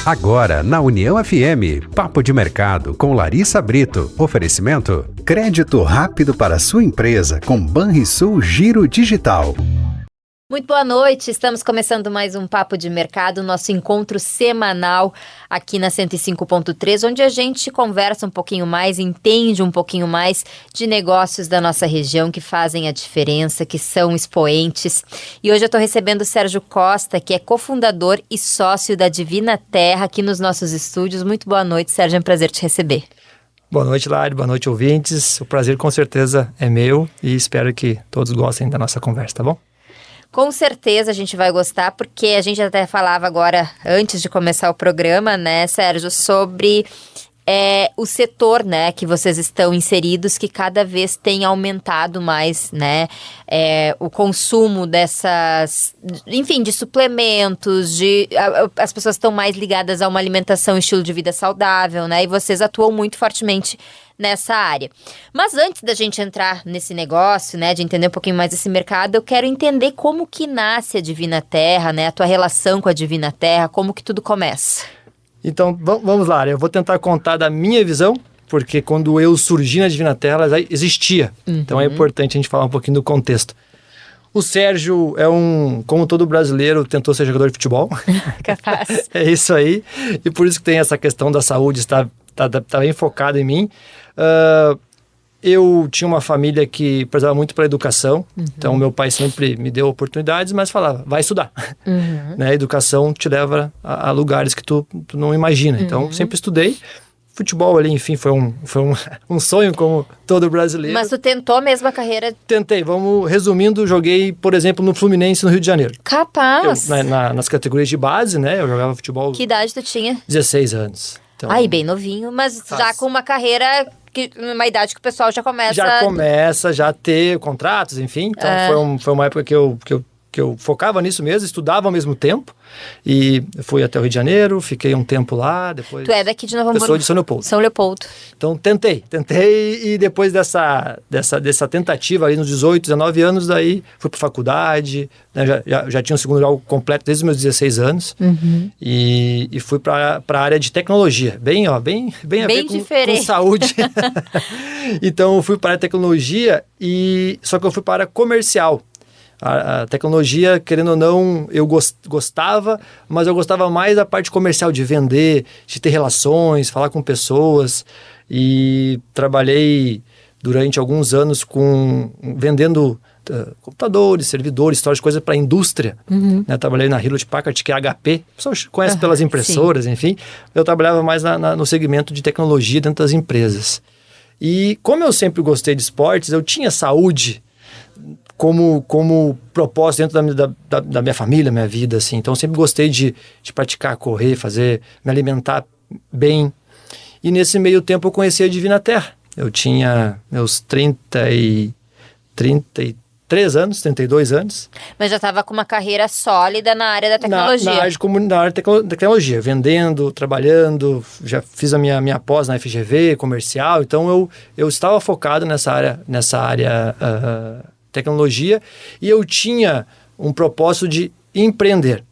Agora, na União FM, Papo de Mercado com Larissa Brito. Oferecimento: crédito rápido para sua empresa com Banrisul Giro Digital. Muito boa noite, estamos começando mais um Papo de Mercado, nosso encontro semanal aqui na 105.3, onde a gente conversa um pouquinho mais, entende um pouquinho mais de negócios da nossa região que fazem a diferença, que são expoentes. E hoje eu estou recebendo o Sérgio Costa, que é cofundador e sócio da Divina Terra aqui nos nossos estúdios. Muito boa noite, Sérgio, é um prazer te receber. Boa noite, Lari, boa noite, ouvintes. O prazer com certeza é meu e espero que todos gostem da nossa conversa, tá bom? Com certeza a gente vai gostar, porque a gente até falava agora, antes de começar o programa, né, Sérgio, sobre o setor, né, que vocês estão inseridos, que cada vez tem aumentado mais, né, o consumo dessas, enfim, de suplementos, as pessoas estão mais ligadas a uma alimentação, estilo de vida saudável, né, e vocês atuam muito fortemente nessa área. Mas antes da gente entrar nesse negócio, né, de entender um pouquinho mais desse mercado, eu quero entender como que nasce a Divina Terra, né, a tua relação com a Divina Terra, como que tudo começa. Então, vamos lá, eu vou tentar contar da minha visão, porque quando eu surgi na Divina Terra, ela já existia. Uhum. Então é importante a gente falar um pouquinho do contexto. O Sérgio como todo brasileiro, tentou ser jogador de futebol. Capaz. É isso aí. E por isso que tem essa questão da saúde, está bem focado em mim. Eu tinha uma família que prezava muito pela educação, então meu pai sempre me deu oportunidades, mas falava, vai estudar. Né? A educação te leva a lugares que tu não imagina. Então sempre estudei. Futebol ali, enfim, foi um sonho como todo brasileiro. Mas tu tentou mesmo a carreira? Tentei, resumindo, joguei, por exemplo, no Fluminense, no Rio de Janeiro. Capaz! Nas categorias de base, né, eu jogava futebol... Que idade tu tinha? 16 anos. Então, bem novinho, mas já com uma carreira, numa idade que o pessoal já começa... Já a ter contratos, enfim. Então foi uma época que eu focava nisso mesmo, estudava ao mesmo tempo. E fui até o Rio de Janeiro, fiquei um tempo lá, depois... Tu é daqui de Novo Hamburgo? Eu sou de São Leopoldo. São Leopoldo. Então tentei e depois dessa tentativa ali nos 18, 19 anos, daí fui para faculdade, né, já tinha o segundo grau completo desde os meus 16 anos e fui para a área de tecnologia, bem a ver com saúde. Então eu fui para a tecnologia só que eu fui para a área comercial. A tecnologia, querendo ou não, eu gostava, mas eu gostava mais da parte comercial, de vender, de ter relações, falar com pessoas. E trabalhei durante alguns anos vendendo computadores, servidores, histórias, coisas para a indústria. Né? Trabalhei na Hewlett Packard, que é HP. O pessoal conhece pelas impressoras, enfim. Eu trabalhava mais no segmento de tecnologia dentro das empresas. E como eu sempre gostei de esportes, eu tinha saúde como propósito dentro da minha família, minha vida, assim. Então, eu sempre gostei de praticar, correr, me alimentar bem. E nesse meio tempo, eu conheci a Divina Terra. Eu tinha meus 33 anos, 32 anos. Mas já estava com uma carreira sólida na área da tecnologia. Na área de tecnologia, vendendo, trabalhando. Já fiz a minha pós na FGV, comercial. Então, eu estava focado nessa área tecnologia, e eu tinha um propósito de empreender.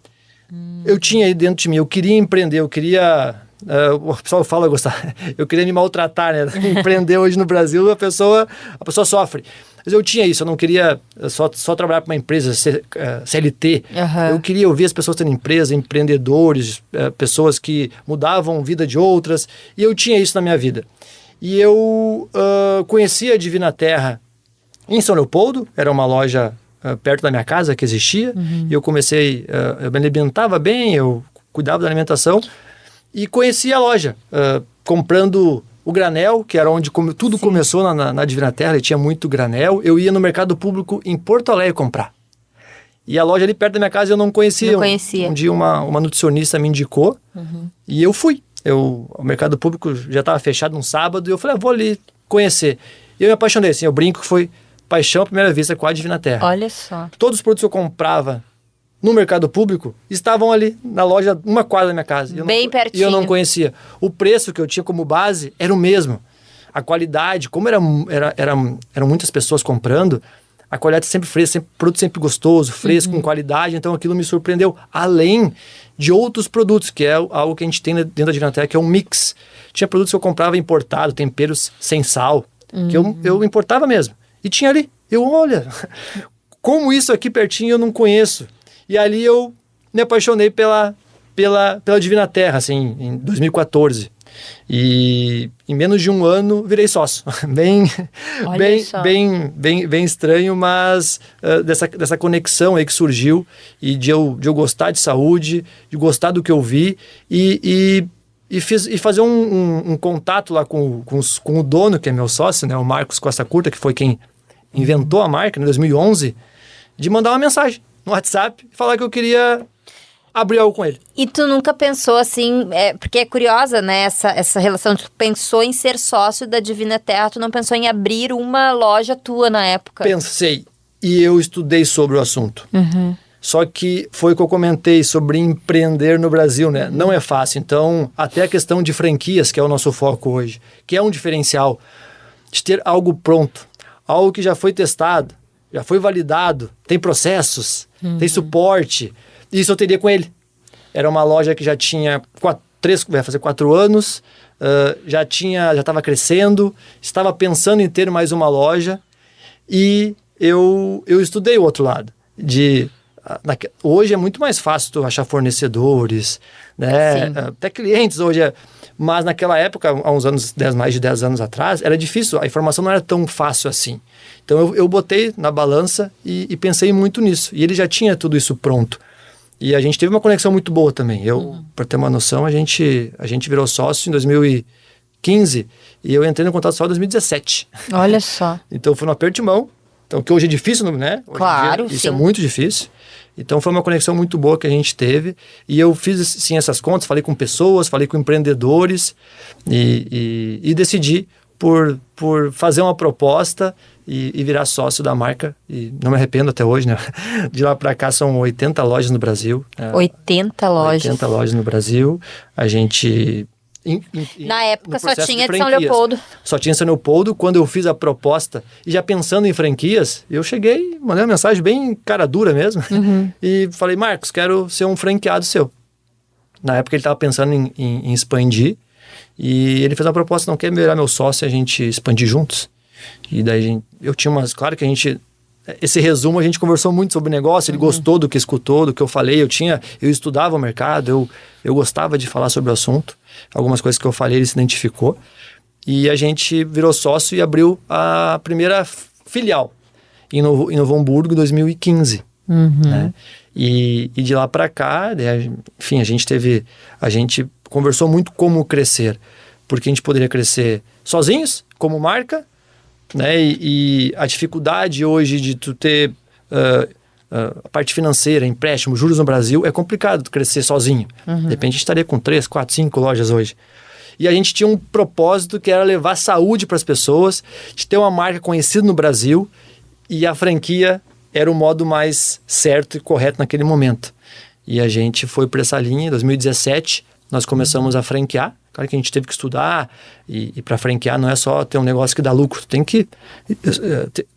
Eu tinha aí dentro de mim, eu queria empreender, eu queria... o pessoal fala gostar, eu queria me maltratar, né? Empreender hoje no Brasil, a pessoa sofre. Mas eu tinha isso, eu não queria só trabalhar para uma empresa CLT. Eu queria ouvir as pessoas tendo empresa, empreendedores, pessoas que mudavam a vida de outras, e eu tinha isso na minha vida. E eu conheci a Divina Terra em São Leopoldo, era uma loja perto da minha casa que existia, e eu comecei, eu me alimentava bem, eu cuidava da alimentação, e conheci a loja, comprando o granel, que era onde tudo começou na Divina Terra, e tinha muito granel. Eu ia no mercado público em Porto Alegre comprar. E a loja ali perto da minha casa eu não conhecia. Um dia uma nutricionista me indicou, e eu fui. O mercado público já estava fechado num sábado, e eu falei, vou ali conhecer. E eu me apaixonei, assim, eu brinco que foi paixão à primeira vista com a Divina Terra. Olha só. Todos os produtos que eu comprava no mercado público estavam ali na loja, uma quadra da minha casa. Bem pertinho. E eu não conhecia. O preço que eu tinha como base era o mesmo. A qualidade, como eram muitas pessoas comprando, a qualidade sempre fresca, produto sempre gostoso, fresco, com qualidade. Então aquilo me surpreendeu. Além de outros produtos, que é algo que a gente tem dentro da Divinatec, que é um mix. Tinha produtos que eu comprava importado, temperos sem sal, que eu importava mesmo. E tinha ali. Olha, como isso aqui pertinho eu não conheço. E ali eu me apaixonei pela Divina Terra, assim, em 2014. E em menos de um ano virei sócio. bem estranho, mas dessa conexão aí que surgiu e de eu gostar de saúde, de gostar do que eu vi e fazer um contato lá com o dono, que é meu sócio, né, o Marcos Costa Curta, que foi quem inventou a marca em 2011, de mandar uma mensagem no WhatsApp e falar que eu queria abrir algo com ele. E tu nunca pensou assim, porque é curiosa, né, essa relação, tu pensou em ser sócio da Divina Terra, tu não pensou em abrir uma loja tua na época? Pensei, e eu estudei sobre o assunto. Só que foi o que eu comentei sobre empreender no Brasil, né? Não é fácil. Então, até a questão de franquias, que é o nosso foco hoje, que é um diferencial, de ter algo pronto, algo que já foi testado, já foi validado, tem processos, tem suporte. Isso eu teria com ele. Era uma loja que já tinha vai fazer 4 anos, já estava crescendo, estava pensando em ter mais uma loja e eu estudei o outro lado. Hoje é muito mais fácil tu achar fornecedores, né? Até clientes hoje. Mas naquela época, há uns anos, mais de 10 anos atrás, era difícil, a informação não era tão fácil assim. Então eu botei na balança e pensei muito nisso. E ele já tinha tudo isso pronto. E a gente teve uma conexão muito boa também. Para ter uma noção, a gente virou sócio em 2015 e eu entrei no contato só em 2017. Olha só. Então foi um aperto de mão. Então, que hoje é difícil, né? Hoje claro, isso é muito difícil. Então foi uma conexão muito boa que a gente teve. E eu fiz, sim, essas contas, falei com pessoas, falei com empreendedores e decidi por fazer uma proposta e virar sócio da marca. E não me arrependo até hoje, né? De lá para cá são 80 lojas no Brasil. 80 lojas. 80 lojas no Brasil. A gente... Na época só tinha de São Leopoldo. Só tinha São Leopoldo. Quando eu fiz a proposta e já pensando em franquias, eu cheguei, mandei uma mensagem bem cara dura mesmo. E falei, Marcos, quero ser um franqueado seu. Na época ele estava pensando em expandir e ele fez uma proposta, não quer virar meu sócio e a gente expandir juntos. E daí eu tinha umas... Claro que a gente... Esse resumo, a gente conversou muito sobre o negócio, ele gostou do que escutou, do que eu falei, eu estudava o mercado, eu gostava de falar sobre o assunto, algumas coisas que eu falei ele se identificou, e a gente virou sócio e abriu a primeira filial em Novo Hamburgo em 2015, né? E de lá para cá, enfim, a gente conversou muito como crescer, porque a gente poderia crescer sozinhos, como marca, né? E a dificuldade hoje de tu ter a parte financeira, empréstimo, juros no Brasil, é complicado tu crescer sozinho. De repente a gente estaria com 3, 4, 5 lojas hoje. E a gente tinha um propósito que era levar saúde para as pessoas, de ter uma marca conhecida no Brasil, e a franquia era o modo mais certo e correto naquele momento. E a gente foi por essa linha. Em 2017 nós começamos a franquear. Claro que a gente teve que estudar, e para franquear não é só ter um negócio que dá lucro, tu tem que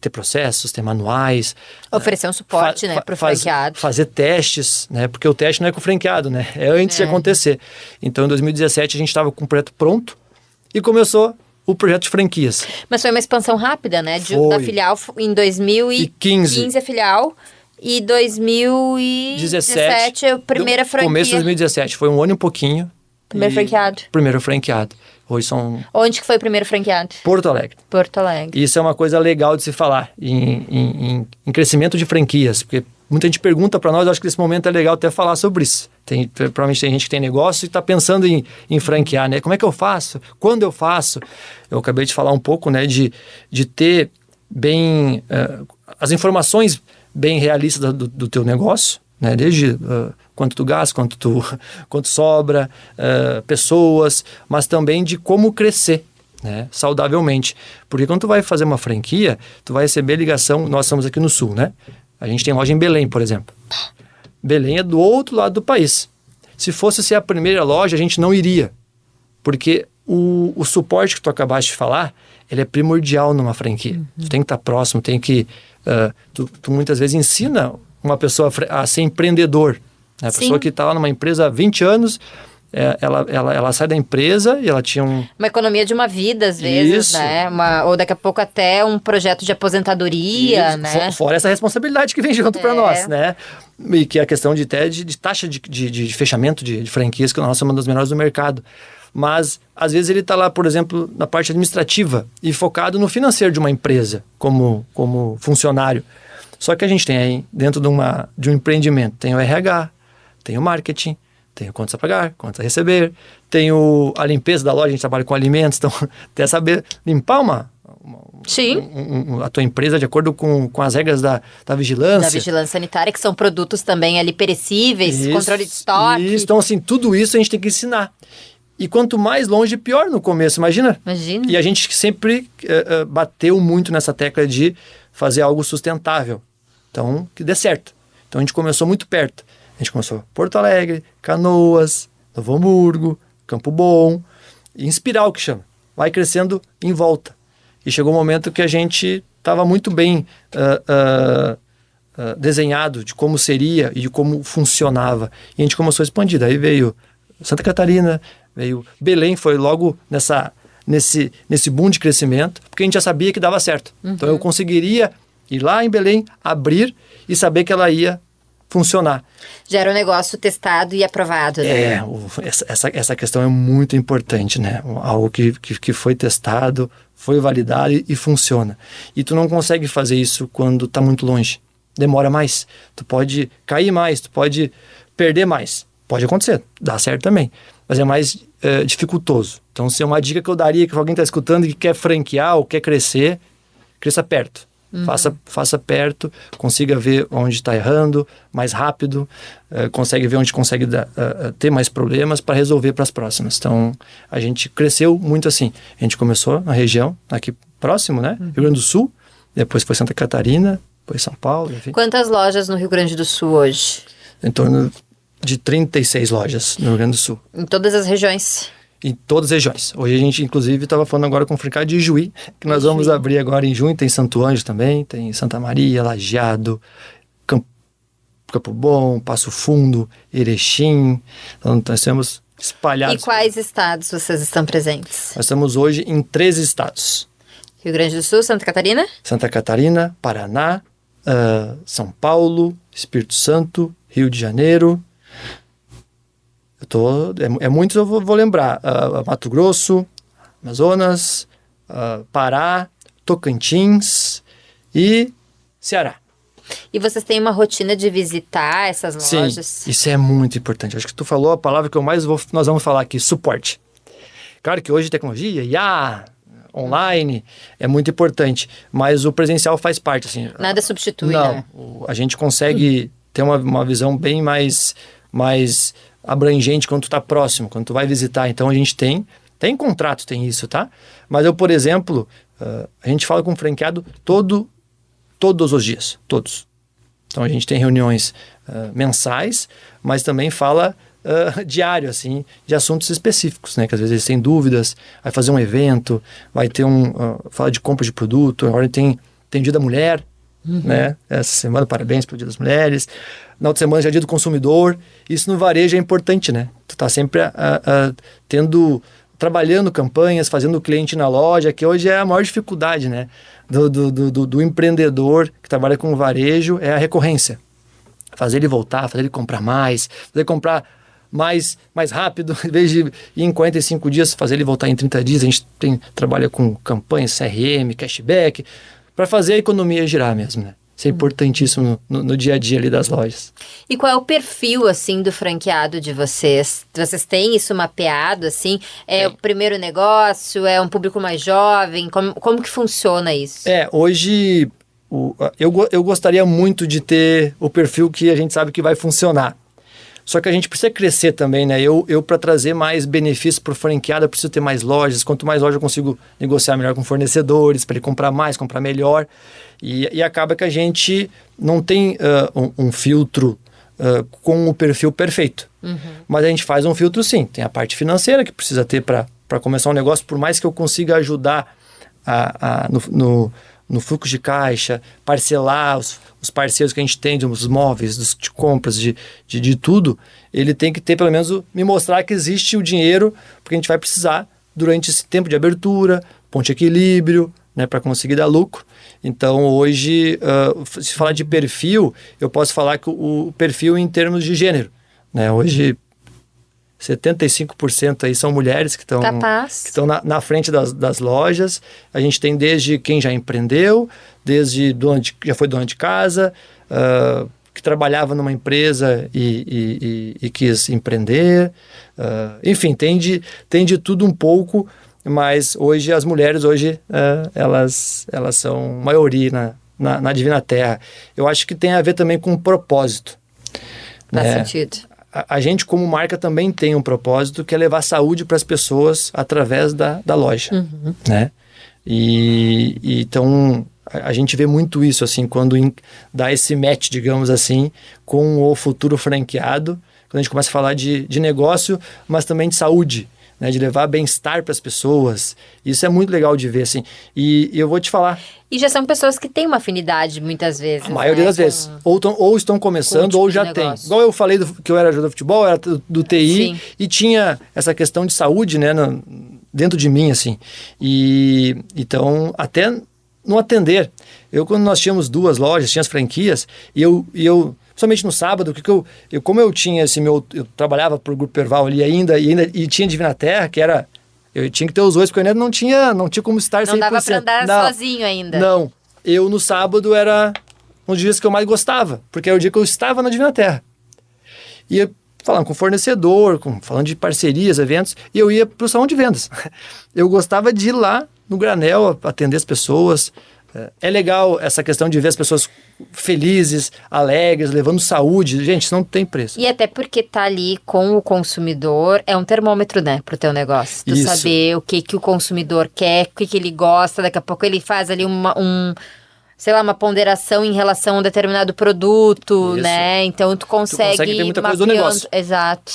ter processos, ter manuais. Oferecer um suporte, né, para o franqueado. Fazer testes, né, porque o teste não é com o franqueado, né, é antes de acontecer. Então, em 2017, a gente estava com o projeto pronto e começou o projeto de franquias. Mas foi uma expansão rápida, né, da filial em 2015 a filial. E 2017 a primeira franquia. Começo de 2017, foi um ano e um pouquinho. Primeiro franqueado. Primeiro franqueado. Hoje são... Onde que foi o primeiro franqueado? Porto Alegre. Porto Alegre. Isso é uma coisa legal de se falar em crescimento de franquias, porque muita gente pergunta para nós, eu acho que nesse momento é legal até falar sobre isso. Provavelmente tem gente que tem negócio e está pensando em franquear, né? Como é que eu faço? Quando eu faço? Eu acabei de falar um pouco, né, de ter bem... as informações bem realistas do teu negócio, né? Desde quanto tu gasta, quanto sobra, pessoas, mas também de como crescer, né? Saudavelmente. Porque quando tu vai fazer uma franquia, tu vai receber ligação, nós estamos aqui no Sul, né? A gente tem loja em Belém, por exemplo. Belém é do outro lado do país. Se fosse ser a primeira loja, a gente não iria, porque o suporte que tu acabaste de falar, ele é primordial numa franquia. Tu tem que estar próximo, tem que... tu muitas vezes ensina uma pessoa a ser empreendedor, A pessoa que está lá numa empresa há 20 anos, ela sai da empresa e ela tinha uma economia de uma vida, às vezes, Isso. né? Ou daqui a pouco até um projeto de aposentadoria, Isso. né? Fora essa responsabilidade que vem junto para nós, né? E que é a questão de taxa de fechamento de franquias, que nós somos uma das menores do mercado. Mas, às vezes, ele está lá, por exemplo, na parte administrativa e focado no financeiro de uma empresa, como funcionário. Só que a gente tem aí, dentro de um empreendimento, tem o RH, tem o marketing, tem o contas a pagar, contas a receber, tem a limpeza da loja, a gente trabalha com alimentos, então até saber limpar a tua empresa de acordo com as regras da vigilância. Da vigilância sanitária, que são produtos também ali perecíveis, controle de estoque. Então, assim, tudo isso a gente tem que ensinar. E quanto mais longe, pior no começo, imagina? Imagina. E a gente sempre bateu muito nessa tecla de fazer algo sustentável. Então, que dê certo. Então, a gente começou muito perto. A gente começou Porto Alegre, Canoas, Novo Hamburgo, Campo Bom, e Espiral, que chama. Vai crescendo em volta. E chegou um momento que a gente estava muito bem desenhado de como seria e de como funcionava. E a gente começou a expandir. Daí veio Santa Catarina, veio Belém, foi logo nesse boom de crescimento, porque a gente já sabia que dava certo. Então eu conseguiria ir lá em Belém, abrir e saber que ela ia funcionar. Já era um negócio testado e aprovado, né? Essa questão é muito importante, né? Algo que foi testado, foi validado e funciona. E tu não consegue fazer isso quando está muito longe. Demora mais. Tu pode cair mais, tu pode perder mais. Pode acontecer, dá certo também. Mas é mais dificultoso. Então, se é uma dica que eu daria, que alguém está escutando e que quer franquear ou quer crescer, cresça perto. Faça perto, consiga ver onde está errando mais rápido, consegue ver onde consegue ter mais problemas para resolver para as próximas. Então, a gente cresceu muito assim. A gente começou na região, aqui próximo, né? Rio Grande do Sul, depois foi Santa Catarina, depois São Paulo, enfim. Quantas lojas no Rio Grande do Sul hoje? Em torno de 36 lojas no Rio Grande do Sul. Em todas as regiões? Em todas as regiões. Hoje a gente, inclusive, estava falando agora com o franqueado de Ijuí, que nós vamos abrir agora em junho. Tem Santo Ângelo também, tem Santa Maria, Lajeado, Campo Bom, Passo Fundo, Erechim. Então, nós temos espalhados. E quais estados vocês estão presentes? Nós estamos hoje em 13 estados. Rio Grande do Sul, Santa Catarina? Santa Catarina, Paraná, São Paulo, Espírito Santo, Rio de Janeiro. Muitos eu vou lembrar. Mato Grosso, Amazonas, Pará, Tocantins e Ceará. E vocês têm uma rotina de visitar essas lojas? Sim, isso é muito importante. Acho que tu falou a palavra que nós vamos falar aqui, suporte. Claro que hoje tecnologia, IA, online, é muito importante, mas o presencial faz parte. Assim, nada substitui, não, né? A gente consegue ter uma visão bem mais abrangente quando tu tá próximo, quando tu vai visitar. Então a gente tem contrato, tem isso, tá? Mas eu, por exemplo, a gente fala com o franqueado todos os dias, todos. Então a gente tem reuniões mensais, mas também fala diário, assim, de assuntos específicos, né? Que às vezes eles têm dúvidas, vai fazer um evento, vai ter fala de compra de produto, agora tem Dia da Mulher, né? Essa semana, parabéns pelo Dia das Mulheres. Na outra semana já é Dia do Consumidor. Isso no varejo é importante, né? Tu tá sempre trabalhando campanhas, fazendo o cliente na loja, que hoje é a maior dificuldade, né? Do empreendedor que trabalha com o varejo, é a recorrência. Fazer ele voltar, fazer ele comprar mais, fazer ele comprar mais rápido, em vez de ir em 45 dias, fazer ele voltar em 30 dias. A gente trabalha com campanhas, CRM, cashback, para fazer a economia girar mesmo, né? Isso é importantíssimo no dia a dia ali das lojas. E qual é o perfil, assim, do franqueado de vocês? Vocês têm isso mapeado, assim? É o primeiro negócio? É um público mais jovem? Como que funciona isso? Hoje eu gostaria muito de ter o perfil que a gente sabe que vai funcionar. Só que a gente precisa crescer também, né? Eu para trazer mais benefícios para o franqueado, eu preciso ter mais lojas. Quanto mais lojas eu consigo negociar melhor com fornecedores, para ele comprar mais, comprar melhor. E acaba que a gente não tem um filtro com o perfil perfeito. Mas a gente faz um filtro sim. Tem a parte financeira que precisa ter para começar um negócio, por mais que eu consiga ajudar no fluxo de caixa, parcelar os parceiros que a gente tem, dos móveis, de compras, de tudo, ele tem que ter, pelo menos, me mostrar que existe o dinheiro, porque a gente vai precisar durante esse tempo de abertura, ponto de equilíbrio, né, para conseguir dar lucro. Então, hoje, se falar de perfil, eu posso falar que o perfil em termos de gênero, né? Hoje, 75% aí são mulheres que estão na frente das lojas. A gente tem desde quem já empreendeu, desde já foi dona de casa, que trabalhava numa empresa e quis empreender. Enfim, tem de tudo um pouco, mas hoje as mulheres, elas são maioria na Divina Terra. Eu acho que tem a ver também com o propósito. Faz sentido. A gente, como marca, também tem um propósito, que é levar saúde para as pessoas através da loja, né? Então, a gente vê muito isso, assim, quando dá esse match, digamos assim, com o futuro franqueado, quando a gente começa a falar de negócio, mas também de saúde, né? De levar bem-estar para as pessoas. Isso é muito legal de ver, assim. E eu vou te falar... E já são pessoas que têm uma afinidade, muitas vezes. A maioria das vezes. Ou estão começando, ou já tem. Igual eu falei que eu era jogador de futebol, era do TI, Sim. E tinha essa questão de saúde, né, dentro de mim, assim. Então, até no atender. Quando nós tínhamos 2 lojas, tinha as franquias, e eu principalmente no sábado, como eu tinha eu trabalhava para o Grupo Perval ali e tinha Divina Terra, que era... Eu tinha que ter os 2, porque eu ainda não tinha como estar 100%. Não dava para andar sozinho ainda. Não. Eu, no sábado, era um dos dias que eu mais gostava, porque era o dia que eu estava na Divina Terra. Ia falando com fornecedor, falando de parcerias, eventos, e eu ia para o salão de vendas. Eu gostava de ir lá no granel, atender as pessoas. É legal essa questão de ver as pessoas felizes, alegres, levando saúde. Gente, isso não tem preço. E até porque tá ali com o consumidor, é um termômetro, né, pro teu negócio. Tu saber o que o consumidor quer, o que ele gosta, daqui a pouco ele faz ali uma ponderação em relação a um determinado produto, né? Então tu consegue ter muita coisa do negócio. Exato.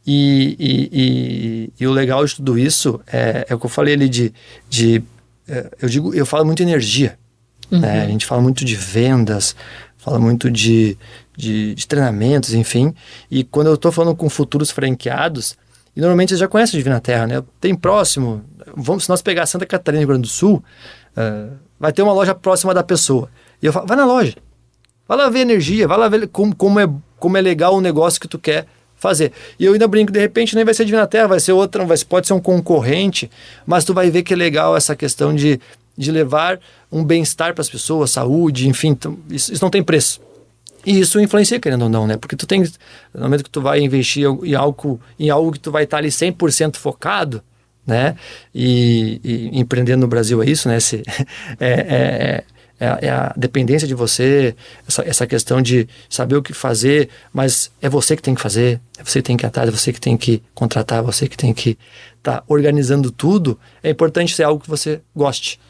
E o legal de tudo isso é o que eu falei ali eu falo muito de energia, né? A gente fala muito de vendas, fala muito de treinamentos, enfim. E quando eu estou falando com futuros franqueados, e normalmente eles já conhecem a Divina Terra, né? Tem próximo, se nós pegar Santa Catarina e Rio Grande do Sul, vai ter uma loja próxima da pessoa. E eu falo, vai na loja, vai lá ver energia, vai lá ver como é legal o negócio que tu quer fazer. E eu ainda brinco, de repente nem vai ser Divina Terra, vai ser outra, pode ser um concorrente, mas tu vai ver que é legal essa questão de levar um bem-estar para as pessoas, saúde, enfim, então, isso não tem preço. E isso influencia, querendo ou não, né? Porque no momento que tu vai investir em algo que tu vai estar ali 100% focado, né? E empreendendo no Brasil é isso, né? É a dependência de você, essa questão de saber o que fazer, mas é você que tem que fazer, é você que tem que ir atrás, é você que tem que contratar, é você que tem que estar organizando tudo. É importante ser algo que você goste.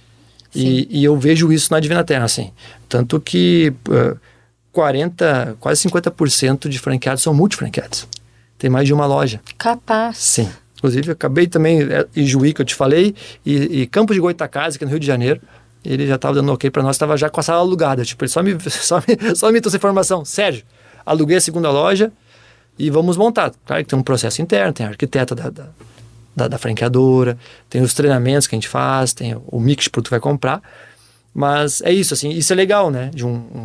E eu vejo isso na Divina Terra, assim. Tanto que quase 50% de franqueados são multifranqueados. Tem mais de uma loja. Capaz. Sim. Inclusive, eu acabei também, em Juí, que eu te falei, e Campos de Goytacazes, que é no Rio de Janeiro, ele já estava dando ok para nós, estava já com a sala alugada. Tipo, ele só me trouxe informação. Sérgio, aluguei a segunda loja e vamos montar. Claro que tem um processo interno, tem a arquiteta da franqueadora, tem os treinamentos que a gente faz, tem o mix de produto que vai comprar. Mas é isso, assim, isso é legal, né?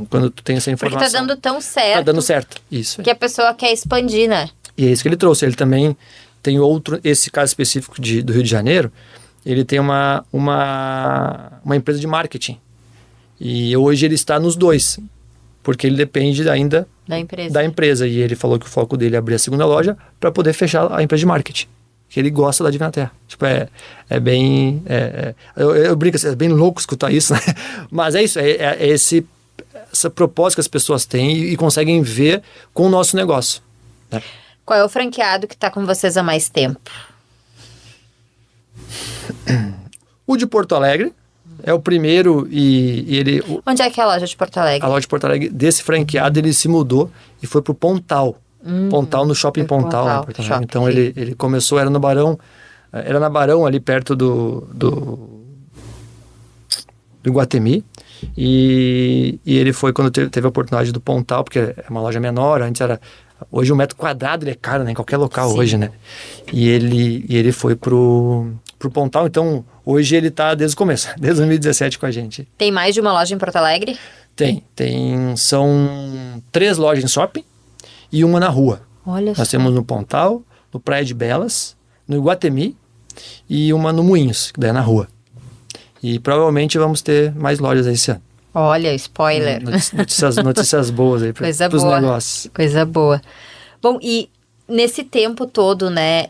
Quando tu tem essa informação. Porque tá dando tão certo. Tá dando certo, isso. Que a pessoa quer expandir, né? E é isso que ele trouxe. Ele também tem esse caso específico do Rio de Janeiro, ele tem uma empresa de marketing. E hoje ele está nos 2, porque ele depende ainda da empresa. E ele falou que o foco dele é abrir a segunda loja para poder fechar a empresa de marketing. Que ele gosta da Divina Terra. Tipo, é bem... eu brinco, é bem louco escutar isso, né? Mas é isso, esse propósito que as pessoas têm e conseguem ver com o nosso negócio, né? Qual é o franqueado que está com vocês há mais tempo? O de Porto Alegre é o primeiro e ele... Onde é que é a loja de Porto Alegre? A loja de Porto Alegre, desse franqueado, ele se mudou e foi pro Pontal. Pontal, no Shopping Pontal. Né, Porto Alegre. Então ele começou, era no Barão, ali perto do Iguatemi. E ele foi quando teve a oportunidade do Pontal, porque é uma loja menor, antes era... Hoje 1 metro quadrado ele é caro, né? Em qualquer local hoje, né? E ele foi pro Pontal, então hoje ele tá desde o começo, desde 2017 com a gente. Tem mais de uma loja em Porto Alegre? São 3 lojas em shopping e uma na rua. Olha Nós temos no Pontal, no Praia de Belas, no Iguatemi e uma no Moinhos, que daí é na rua. E provavelmente vamos ter mais lojas esse ano. Olha, spoiler. Notícias boas aí para os negócios. Coisa boa. Bom, e nesse tempo todo, né,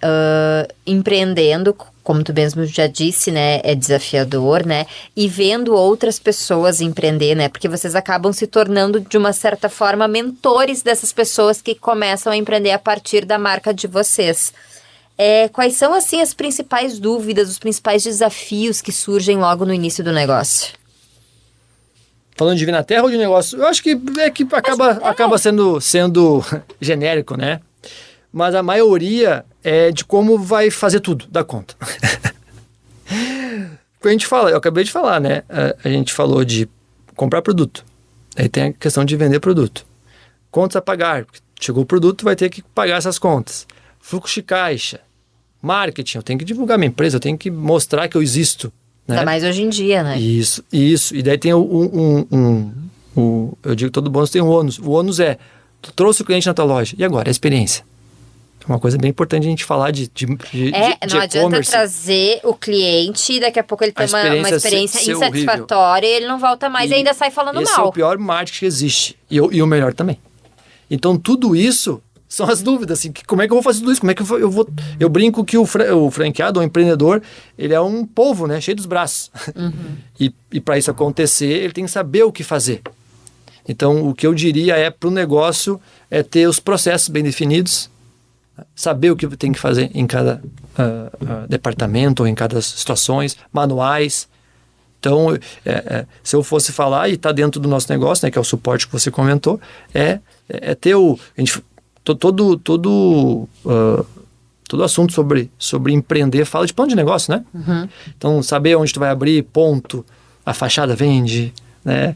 empreendendo, como tu mesmo já disse, né, é desafiador, né, e vendo outras pessoas empreender, né, porque vocês acabam se tornando, de uma certa forma, mentores dessas pessoas que começam a empreender a partir da marca de vocês. Quais são, assim, as principais dúvidas, os principais desafios que surgem logo no início do negócio? Falando de vir na terra ou de negócio? Eu acho que acaba sendo genérico, né? Mas a maioria é de como vai fazer tudo, dá conta. Porque a gente fala, eu acabei de falar, né? A gente falou de comprar produto. Aí tem a questão de vender produto. Contas a pagar. Chegou o produto, vai ter que pagar essas contas. Fluxo de caixa. Marketing. Eu tenho que divulgar minha empresa, eu tenho que mostrar que eu existo. Né? Ainda mais hoje em dia, né? Isso. E daí tem eu digo que todo bônus tem um ônus. O ônus é, tu trouxe o cliente na tua loja. E agora? A experiência. É uma coisa bem importante a gente falar de não adianta trazer o cliente e daqui a pouco ele tem uma experiência insatisfatória e ele não volta mais e ainda sai falando esse mal. Esse é o pior marketing que existe. E o melhor também. Então, tudo isso são as dúvidas, assim, como é que eu vou fazer tudo isso? Como é que eu vou... Eu brinco que o franqueado, o empreendedor, ele é um polvo, né? Cheio dos braços. Uhum. E para isso acontecer, ele tem que saber o que fazer. Então, o que eu diria para o negócio é ter os processos bem definidos, saber o que tem que fazer em cada departamento ou em cada situações, manuais. Então, se eu fosse falar, e está dentro do nosso negócio, né, que é o suporte que você comentou, é ter todo assunto sobre empreender fala de plano de negócio, né? Uhum. Então, saber onde tu vai abrir, ponto, a fachada vende, né?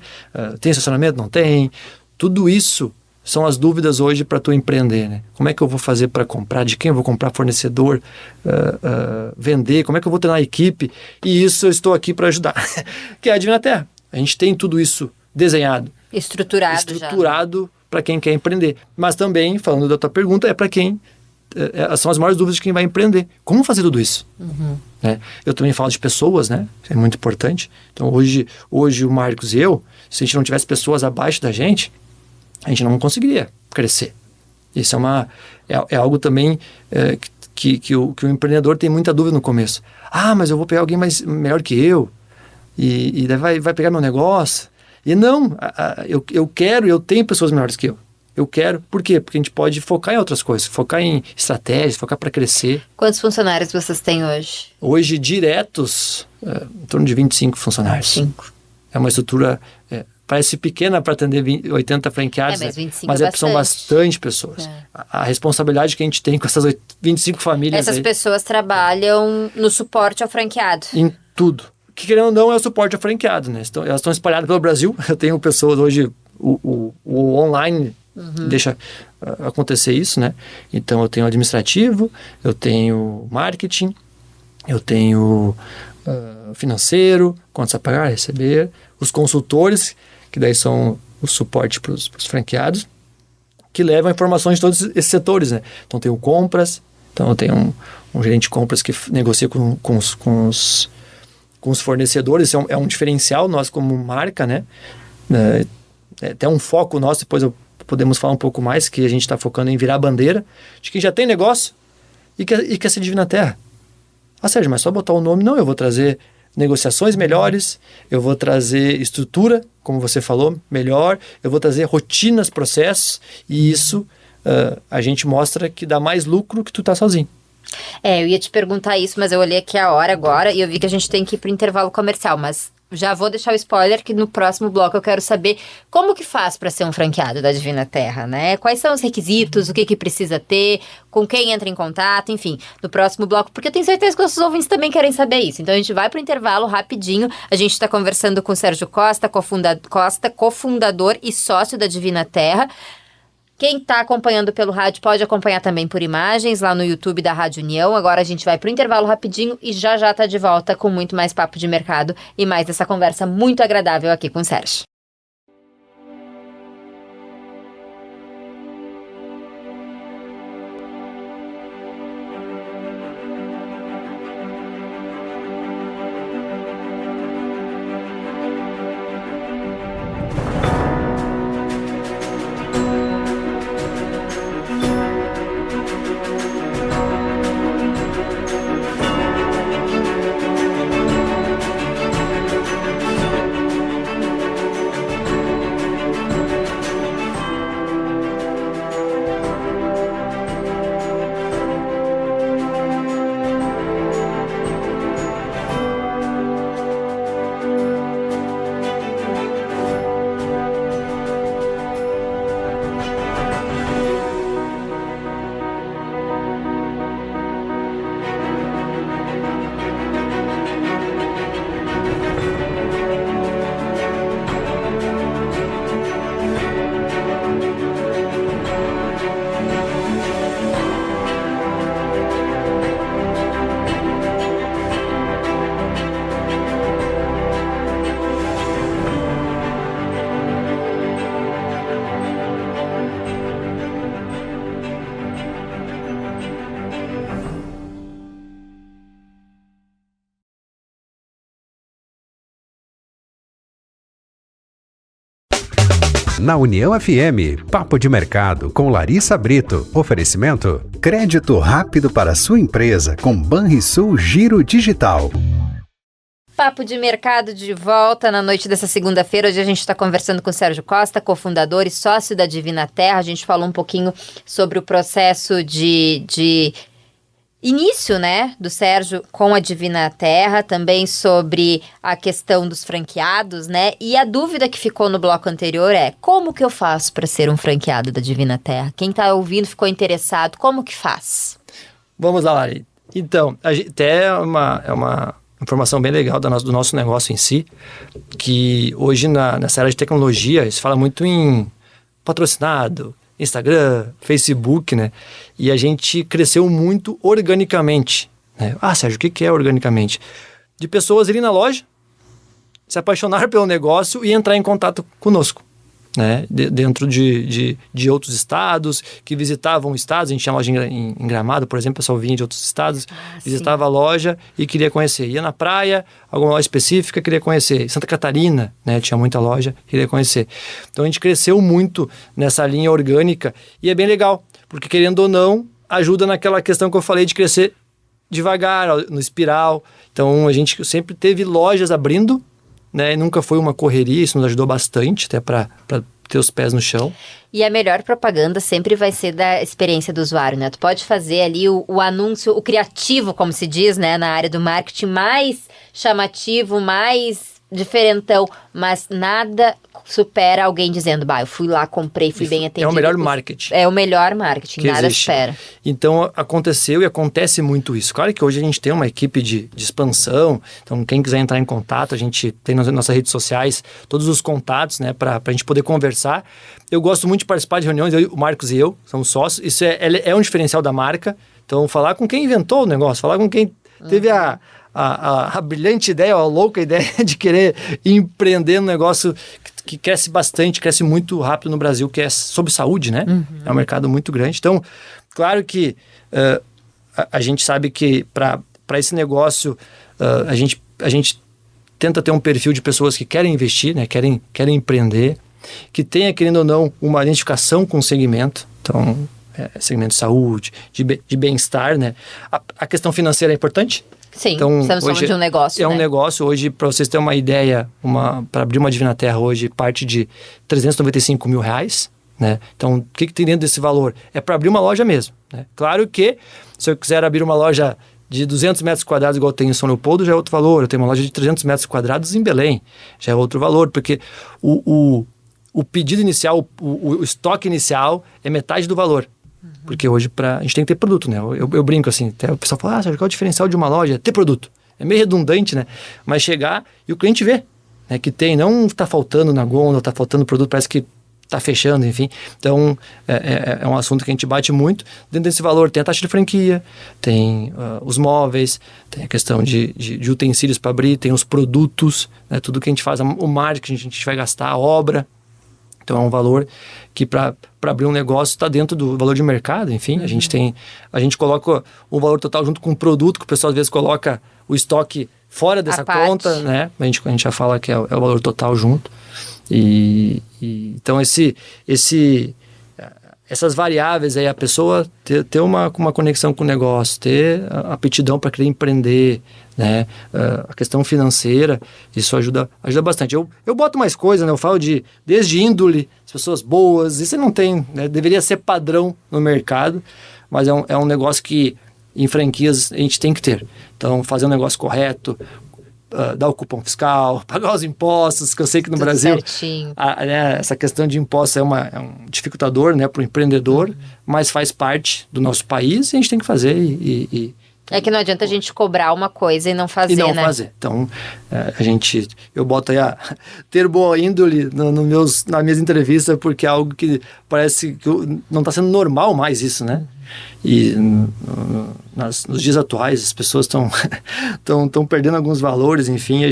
Tem estacionamento? Não tem. Tudo isso são as dúvidas hoje para tu empreender, né? Como é que eu vou fazer para comprar? De quem eu vou comprar? Fornecedor? Vender? Como é que eu vou treinar a equipe? E isso eu estou aqui para ajudar. Que é a Divina Terra. A gente tem tudo isso desenhado. Estruturado para quem quer empreender. Mas também, falando da tua pergunta, é para quem... são as maiores dúvidas de quem vai empreender. Como fazer tudo isso? Uhum. Né? Eu também falo de pessoas, né? É muito importante. Então, hoje o Marcos e eu, se a gente não tivesse pessoas abaixo da gente, a gente não conseguiria crescer. Isso é algo também que o empreendedor tem muita dúvida no começo. Mas eu vou pegar alguém melhor que eu e daí vai pegar meu negócio. E não, eu tenho pessoas melhores que eu. Eu quero, por quê? Porque a gente pode focar em outras coisas, focar em estratégias, focar para crescer. Quantos funcionários vocês têm hoje? Hoje, diretos, em torno de 25 funcionários. 5. É uma estrutura, parece pequena para atender 80 franqueados, mas 25 mas são bastante pessoas. A responsabilidade que a gente tem com essas 25 famílias. Essas pessoas trabalham no suporte ao franqueado. Em tudo. Que querendo ou não é o suporte ao franqueado, né? Elas estão espalhadas pelo Brasil. Eu tenho pessoas hoje, o online deixa acontecer isso, né? Então eu tenho administrativo, eu tenho marketing, eu tenho financeiro, contas a pagar, receber, os consultores, que daí são o suporte para os franqueados, que levam informações de todos esses setores, né? Então eu tenho compras, então eu tenho um gerente de compras que negocia com os fornecedores. É um diferencial nosso como marca, né? É até um foco nosso, depois podemos falar um pouco mais, que a gente está focando em virar a bandeira de quem já tem negócio e quer ser Divina Terra. Sérgio, mas só botar o nome? Não, eu vou trazer negociações melhores, eu vou trazer estrutura, como você falou, melhor, eu vou trazer rotinas, processos, e isso a gente mostra que dá mais lucro que tu tá sozinho. Eu ia te perguntar isso, mas eu olhei aqui a hora agora e eu vi que a gente tem que ir pro intervalo comercial, mas Já vou deixar o spoiler que no próximo bloco eu quero saber como que faz para ser um franqueado da Divina Terra, né? Quais são os requisitos, o que precisa ter, com quem entra em contato, enfim, no próximo bloco, porque eu tenho certeza que os ouvintes também querem saber isso. Então a gente vai pro intervalo rapidinho. A gente está conversando com o Sérgio Costa, cofundador e sócio da Divina Terra. Quem está acompanhando pelo rádio pode acompanhar também por imagens lá no YouTube da Rádio União. Agora a gente vai para o intervalo rapidinho e já está de volta com muito mais papo de mercado e mais dessa conversa muito agradável aqui com o Sérgio. Na União FM, Papo de Mercado com Larissa Brito. Oferecimento: crédito rápido para sua empresa com Banrisul Giro Digital. Papo de Mercado de volta na noite dessa segunda-feira. Hoje a gente está conversando com o Sérgio Costa, cofundador e sócio da Divina Terra. A gente falou um pouquinho sobre o processo de início, né, do Sérgio com a Divina Terra, também sobre a questão dos franqueados, né, e a dúvida que ficou no bloco anterior é: como que eu faço para ser um franqueado da Divina Terra? Quem está ouvindo ficou interessado, como que faz? Vamos lá, Lari. Então, até é uma informação bem legal do nosso negócio em si, que hoje nessa área de tecnologia, se fala muito em patrocinado, Instagram, Facebook, né? E a gente cresceu muito organicamente, né? Ah, Sérgio, o que é organicamente? De pessoas irem na loja, se apaixonar pelo negócio e entrar em contato conosco, né? Dentro de outros estados, que visitavam estados. A gente tinha loja em Gramado, por exemplo, o pessoal vinha de outros estados, visitava a loja e queria conhecer. Ia na praia, alguma loja específica, queria conhecer. Santa Catarina, né? Tinha muita loja, queria conhecer. Então a gente cresceu muito nessa linha orgânica e é bem legal, porque querendo ou não, ajuda naquela questão que eu falei de crescer devagar, no espiral. Então a gente sempre teve lojas abrindo, né? Nunca foi uma correria, isso nos ajudou bastante, até para ter os pés no chão. E a melhor propaganda sempre vai ser da experiência do usuário, né? Tu pode fazer ali o anúncio, o criativo, como se diz, né? Na área do marketing, mais chamativo, mais diferentão, mas nada supera alguém dizendo: bah, eu fui lá, comprei, fui bem atendido. É o melhor marketing. É o melhor marketing, nada supera. Então, aconteceu e acontece muito isso. Claro que hoje a gente tem uma equipe de expansão, então quem quiser entrar em contato, a gente tem nas nossas redes sociais todos os contatos, né, pra gente poder conversar. Eu gosto muito de participar de reuniões, o Marcos e eu somos sócios, isso é um diferencial da marca. Então, falar com quem inventou o negócio, falar com quem teve a brilhante ideia, a louca ideia de querer empreender um negócio que cresce bastante, cresce muito rápido no Brasil, que é sobre saúde, né? É um mercado muito grande. Então, claro que a gente sabe que para esse negócio a gente tenta ter um perfil de pessoas que querem investir, né? Querem empreender, que tenha, querendo ou não, uma identificação com o segmento. Então, segmento de saúde, de bem-estar, né? A questão financeira é importante. Sim, então, estamos falando de um negócio, É né? um negócio. Hoje, para vocês terem uma ideia, para abrir uma Divina Terra hoje, parte de R$395 mil, né? Então, o que tem dentro desse valor? É para abrir uma loja mesmo, né? Claro que, se eu quiser abrir uma loja de 200 metros quadrados, igual tem em São Leopoldo, já é outro valor. Eu tenho uma loja de 300 metros quadrados em Belém, já é outro valor, porque o pedido inicial, o estoque inicial é metade do valor. Porque hoje a gente tem que ter produto, né? Eu brinco assim, até o pessoal fala, Sérgio, qual é o diferencial de uma loja? É ter produto. É meio redundante, né? Mas chegar e o cliente vê, né? Que tem, não está faltando na gôndola, está faltando produto, parece que está fechando, enfim. Então, é um assunto que a gente bate muito. Dentro desse valor tem a taxa de franquia, tem os móveis, tem a questão de utensílios para abrir, tem os produtos, né? Tudo que a gente faz, o marketing, a gente vai gastar, a obra. Então, é um valor que para abrir um negócio está dentro do valor de mercado, enfim. A gente coloca o valor total junto com o produto, que o pessoal às vezes coloca o estoque fora dessa conta, né? A gente já fala que é o valor total junto. Então, essas variáveis aí, a pessoa ter uma conexão com o negócio, ter a aptidão para querer empreender, né? A questão financeira, isso ajuda bastante. Eu boto mais coisa, né? Eu falo desde índole, as pessoas boas, isso não tem, né? Deveria ser padrão no mercado, mas é um negócio que em franquias a gente tem que ter. Então, fazer um negócio correto, dar o cupom fiscal, pagar os impostos, que eu sei que no Tudo Brasil né, essa questão de impostos é um dificultador, né, para o empreendedor, mas faz parte do nosso país e a gente tem que fazer É que não adianta a gente cobrar uma coisa e não fazer, né? Então, eu boto aí ter boa índole nas minhas entrevistas, porque é algo que parece que não está sendo normal mais isso, né? E nos dias atuais as pessoas estão perdendo alguns valores, enfim,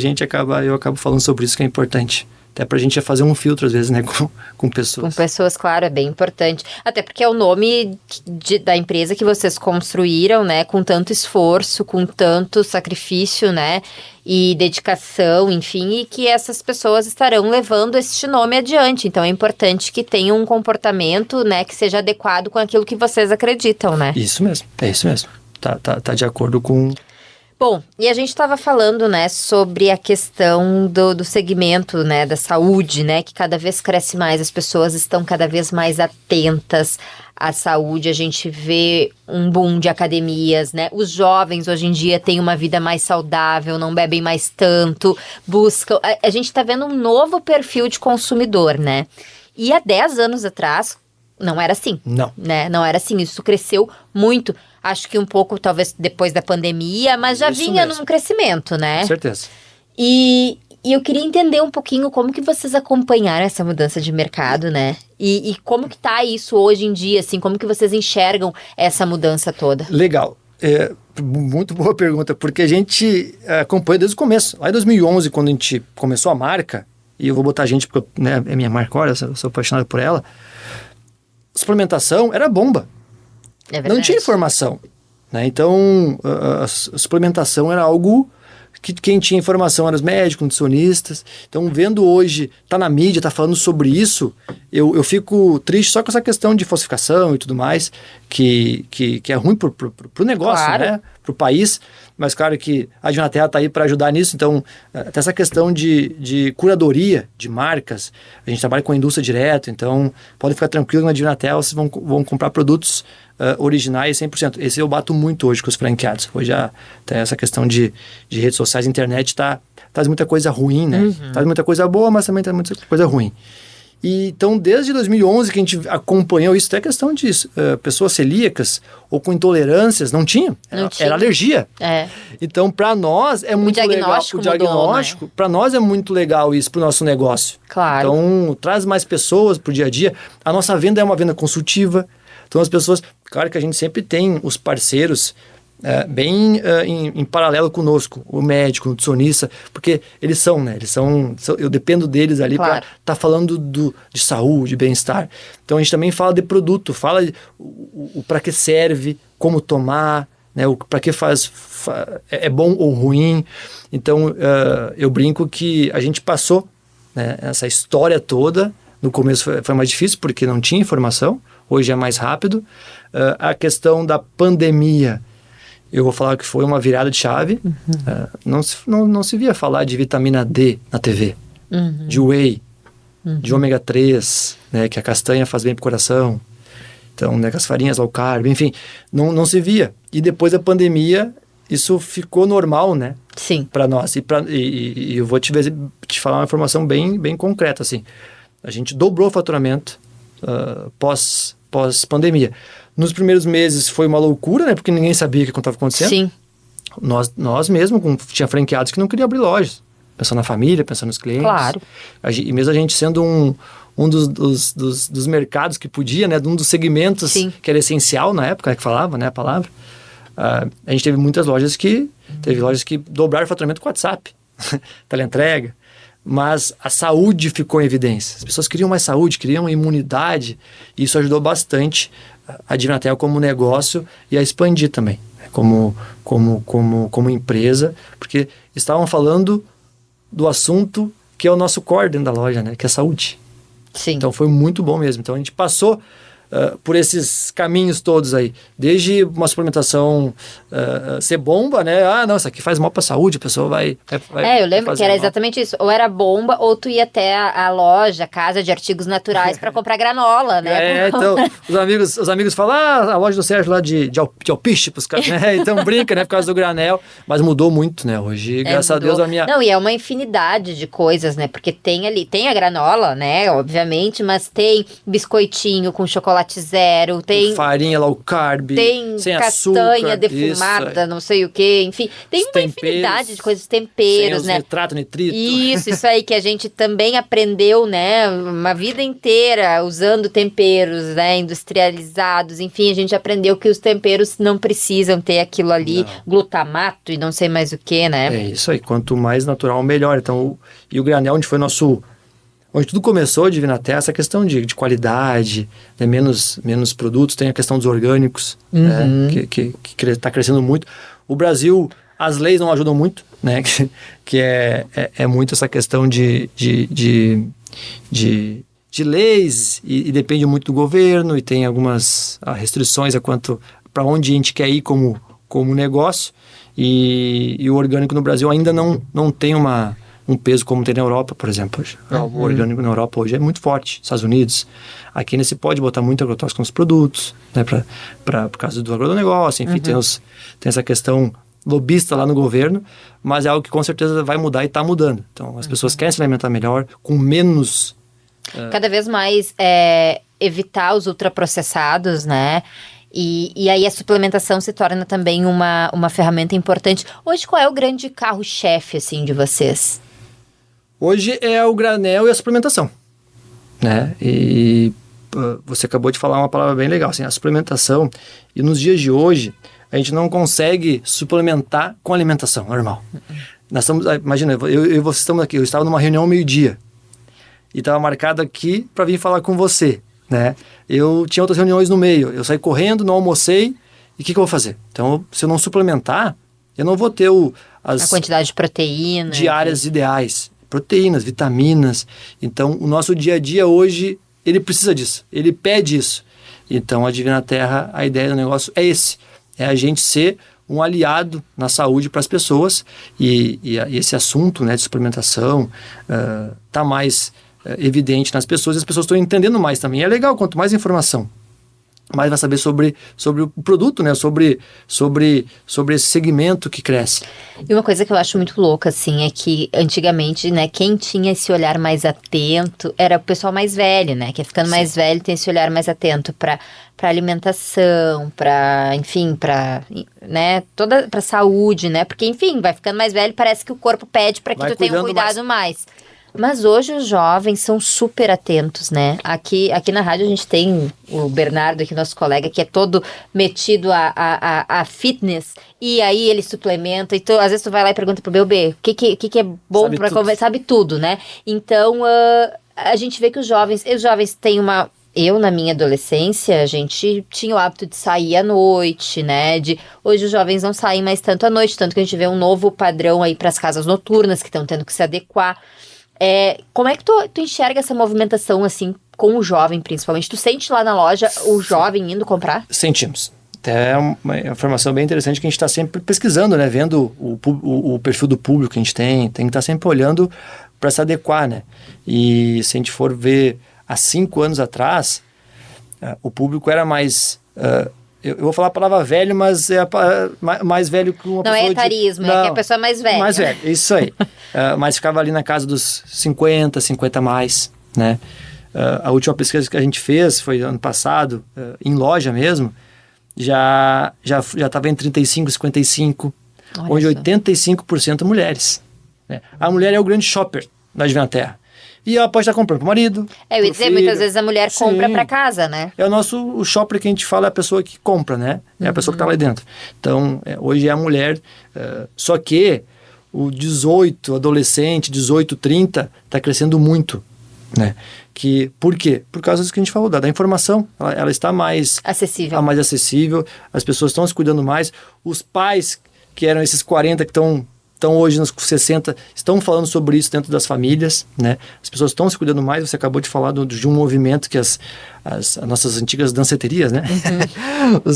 eu acabo falando sobre isso, que é importante. Até pra gente fazer um filtro, às vezes, né, com pessoas. Com pessoas, claro, é bem importante. Até porque é o nome da empresa que vocês construíram, né, com tanto esforço, com tanto sacrifício, né, e dedicação, enfim, e que essas pessoas estarão levando este nome adiante. Então, é importante que tenham um comportamento, né, que seja adequado com aquilo que vocês acreditam, né? Isso mesmo, é isso mesmo. Tá de acordo com... Bom, e a gente estava falando, né, sobre a questão do segmento, né, da saúde, né, que cada vez cresce mais, as pessoas estão cada vez mais atentas à saúde, a gente vê um boom de academias, né, os jovens hoje em dia têm uma vida mais saudável, não bebem mais tanto, buscam, a gente está vendo um novo perfil de consumidor, né, e há 10 anos atrás não era assim. Não. Né? Não era assim, isso cresceu muito. Acho que um pouco, talvez, depois da pandemia, mas já isso vinha mesmo. num crescimento, né? Com certeza. E eu queria entender um pouquinho como que vocês acompanharam essa mudança de mercado, né? E como que tá isso hoje em dia, assim, como que vocês enxergam essa mudança toda? Legal. Muito boa pergunta, porque a gente acompanha desde o começo. Lá em 2011, quando a gente começou a marca, e eu vou botar a gente porque, né, é minha marca, olha, eu sou apaixonado por ela, suplementação era bomba. É verdade. Não tinha informação, né? Então, a suplementação era algo que quem tinha informação eram os médicos, nutricionistas. Então, vendo hoje, tá na mídia, tá falando sobre isso, eu fico triste só com essa questão de falsificação e tudo mais, que é ruim pro negócio, Claro. né? Pro país. Mas claro que a Divinaterra está aí para ajudar nisso. Então, até essa questão de curadoria de marcas, a gente trabalha com a indústria direto, então podem ficar tranquilos na Divinaterra, vocês vão comprar produtos originais 100%. Esse eu bato muito hoje com os franqueados. Hoje até essa questão de redes sociais, internet traz muita coisa ruim, né? Uhum. Traz muita coisa boa, mas também traz muita coisa ruim. E, então, desde 2011 que a gente acompanhou isso, até questão de pessoas celíacas ou com intolerâncias, não tinha. Era alergia. É. Então, para nós é muito legal. O diagnóstico, né? Para nós é muito legal isso para o nosso negócio. Claro. Então, traz mais pessoas para o dia a dia. A nossa venda é uma venda consultiva. Então, as pessoas... Claro que a gente sempre tem os parceiros bem em paralelo conosco, o médico, o nutricionista, porque eles são, né? Eu dependo deles ali para estar falando de saúde, de bem-estar. Então a gente também fala de produto, fala o para que serve, como tomar, né? O para que é bom ou ruim. Então eu brinco que a gente passou, né, essa história toda. No começo foi mais difícil porque não tinha informação, hoje é mais rápido. A questão da pandemia, eu vou falar que foi uma virada de chave. Uhum. Não se via falar de vitamina D na TV, uhum, de whey, uhum, de ômega 3, né, que a castanha faz bem pro coração. Então, né, com as farinhas low carb, enfim, não se via. E depois da pandemia, isso ficou normal, né? Sim. Para nós. E eu vou te falar uma informação bem concreta, assim. A gente dobrou o faturamento pós-pandemia. Nos primeiros meses foi uma loucura, né? Porque ninguém sabia o que estava acontecendo. Sim. Nós mesmo, tinha franqueados que não queriam abrir lojas. Pensando na família, pensando nos clientes. Claro. E mesmo a gente sendo um dos mercados que podia, né? Um dos segmentos que era essencial na época, que falava, né? A palavra. A gente teve muitas lojas teve lojas que dobraram o faturamento com WhatsApp, teleentrega, mas a saúde ficou em evidência. As pessoas queriam mais saúde, queriam imunidade, e isso ajudou bastante a Divinatel como negócio e a expandir também, como empresa, porque estavam falando do assunto que é o nosso core dentro da loja, né? Que é a saúde. Sim. Então foi muito bom mesmo. Então a gente passou por esses caminhos todos aí. Desde uma suplementação ser bomba, né? Não, isso aqui faz mal pra saúde, a pessoa vai eu lembro que era exatamente isso. Ou era bomba, ou tu ia até a loja, casa de artigos naturais para comprar granola, né? Então, os amigos falam, a loja do Sérgio lá de alpiste pros caras, né? Então brinca, né? Por causa do granel. Mas mudou muito, né? Hoje, graças a Deus, Não, e é uma infinidade de coisas, né? Porque tem a granola, né? Obviamente, mas tem biscoitinho com chocolate zero, tem farinha low carb, tem sem castanha açúcar, defumada, não sei o que, enfim, tem uma infinidade de coisas, temperos, né? Nitrato, nitrito. Isso aí que a gente também aprendeu, né? Uma vida inteira usando temperos, né? Industrializados, enfim, a gente aprendeu que os temperos não precisam ter aquilo ali, glutamato e não sei mais o que, né? É isso aí, quanto mais natural, melhor. Então, e o granel, onde foi onde tudo começou, Divinatel, essa questão de qualidade, né, menos produtos, tem a questão dos orgânicos, que está crescendo muito. O Brasil, as leis não ajudam muito, né, que é muito essa questão de leis e depende muito do governo e tem algumas restrições quanto para onde a gente quer ir como negócio e o orgânico no Brasil ainda não tem um peso como tem na Europa, por exemplo. O orgânico na Europa hoje é muito forte. Estados Unidos. Aqui ainda se pode botar muito agrotóxico nos produtos, né, por causa do agronegócio. Enfim, tem essa questão lobista lá no governo, mas é algo que com certeza vai mudar e está mudando. Então, as pessoas querem se alimentar melhor, com menos... Cada vez mais evitar os ultraprocessados, né? E aí a suplementação se torna também uma ferramenta importante. Hoje, qual é o grande carro-chefe, assim, de vocês? Hoje é o granel e a suplementação, né? E você acabou de falar uma palavra bem legal, assim, a suplementação. E nos dias de hoje, a gente não consegue suplementar com alimentação normal. Nós estamos, imagina, eu e você estamos aqui, eu estava numa reunião ao meio-dia e estava marcado aqui para vir falar com você, né? Eu tinha outras reuniões no meio, eu saí correndo, não almocei, e o que eu vou fazer? Então, se eu não suplementar, eu não vou ter a quantidade de proteína diárias ideais. Proteínas, vitaminas. Então, o nosso dia a dia hoje, ele precisa disso. Ele pede isso. Então, a Divina Terra, a ideia do negócio é esse. É a gente ser um aliado na saúde para as pessoas. E esse assunto, né, de suplementação está mais evidente nas pessoas. E as pessoas estão entendendo mais também. É legal, quanto mais informação, mais vai saber sobre o produto, né? Sobre esse segmento que cresce. E uma coisa que eu acho muito louca, assim, é que antigamente, né, quem tinha esse olhar mais atento era o pessoal mais velho, né? Que é ficando mais velho, tem esse olhar mais atento para alimentação, enfim, né, pra saúde, né? Porque, enfim, vai ficando mais velho, parece que o corpo pede para que tu tenha um cuidado mais. Mas hoje os jovens são super atentos, né? Aqui na rádio a gente tem o Bernardo, aqui nosso colega, que é todo metido a fitness, e aí ele suplementa, e às vezes tu vai lá e pergunta pro bebê, o que é bom para comer, sabe tudo, né? Então, a gente vê que os jovens têm Eu, na minha adolescência, a gente tinha o hábito de sair à noite, né? Hoje os jovens não saem mais tanto à noite, tanto que a gente vê um novo padrão aí para as casas noturnas, que estão tendo que se adequar. Como é que tu enxerga essa movimentação, assim, com o jovem, principalmente? Tu sente lá na loja o jovem indo comprar? Sentimos. Até uma informação bem interessante que a gente está sempre pesquisando, né? Vendo o perfil do público que a gente tem que estar sempre olhando para se adequar, né? E se a gente for ver há 5 anos atrás, o público era mais eu vou falar a palavra velho, mas é mais velho que uma não pessoa... Não é etarismo, é que a pessoa é mais velha. Mais velho, isso aí. Mas ficava ali na casa dos 50 mais, né? A última pesquisa que a gente fez foi ano passado, em loja mesmo, já estava em 35, 55, Olha onde só. 85% mulheres. Né? A mulher é o grande shopper da Divina Terra. E ela pode estar comprando para o marido. Eu ia dizer, muitas vezes a mulher compra Sim. para casa, né? É o shopper que a gente fala, é a pessoa que compra, né? É a pessoa que está lá dentro. Então, hoje é a mulher, só que o 18, adolescente, 18, 30, está crescendo muito, né? Por quê? Por causa disso que a gente falou, da informação. Ela está mais acessível, as pessoas estão se cuidando mais. Os pais, que eram esses 40 que estão hoje nos 60, estão falando sobre isso dentro das famílias, né? As pessoas estão se cuidando mais. Você acabou de falar de um movimento que as nossas antigas danceterias, né?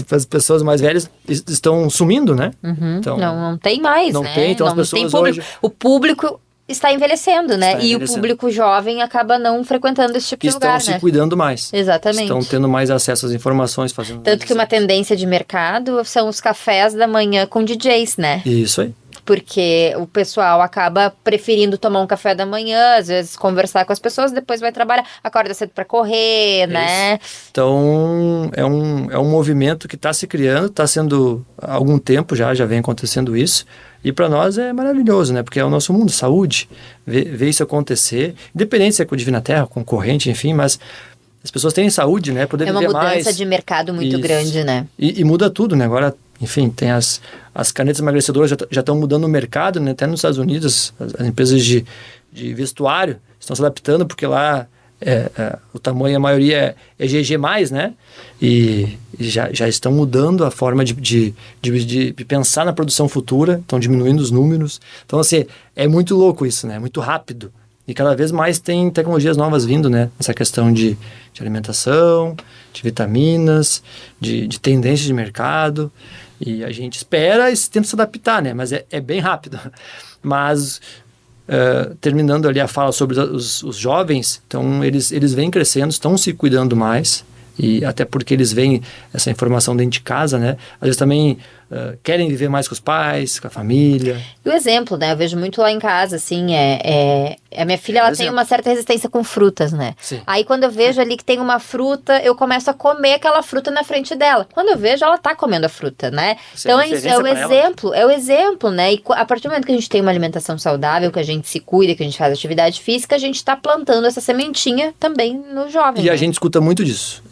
As pessoas mais velhas estão sumindo, né? Então, não tem mais, não né? Tem, então não as pessoas tem público. hoje... O público está envelhecendo, né? E o público jovem acaba não frequentando esse tipo de lugar, né? Estão se cuidando mais. Exatamente. Estão tendo mais acesso às informações, fazendo... Tanto que uma tendência de mercado são os cafés da manhã com DJs, né? Isso aí. Porque o pessoal acaba preferindo tomar um café da manhã, às vezes conversar com as pessoas, depois vai trabalhar, acorda cedo para correr, né? Então, é um movimento que está se criando, está sendo há algum tempo já vem acontecendo isso, e para nós é maravilhoso, né? Porque é o nosso mundo, saúde, ver isso acontecer, independente se é com Divina Terra, concorrente, enfim, mas as pessoas têm saúde, né? Poder viver mais. É uma mudança de mercado muito grande, né? E muda tudo, né? Agora, enfim, tem as canetas emagrecedoras já estão mudando o mercado, né? Até nos Estados Unidos, as empresas de vestuário estão se adaptando, porque lá o tamanho, a maioria é GG+, né? E já estão mudando a forma de pensar na produção futura, estão diminuindo os números. Então, assim, é muito louco isso, né? Muito rápido. E cada vez mais tem tecnologias novas vindo, né? Essa questão de alimentação, de vitaminas, de tendências de mercado. E a gente espera e tenta se adaptar, né? Mas é bem rápido. Mas, terminando ali a fala sobre os jovens, então eles vêm crescendo, estão se cuidando mais. E até porque eles veem essa informação dentro de casa, né? Às vezes também querem viver mais com os pais, com a família. E o exemplo, né? Eu vejo muito lá em casa, assim, a minha filha, ela tem uma certa resistência com frutas, né? Sim. Aí quando eu vejo ali que tem uma fruta, eu começo a comer aquela fruta na frente dela. Quando eu vejo, ela tá comendo a fruta, né? Então isso é o exemplo, né? E a partir do momento que a gente tem uma alimentação saudável, que a gente se cuida, que a gente faz atividade física, a gente tá plantando essa sementinha também no jovem. E a gente escuta muito disso.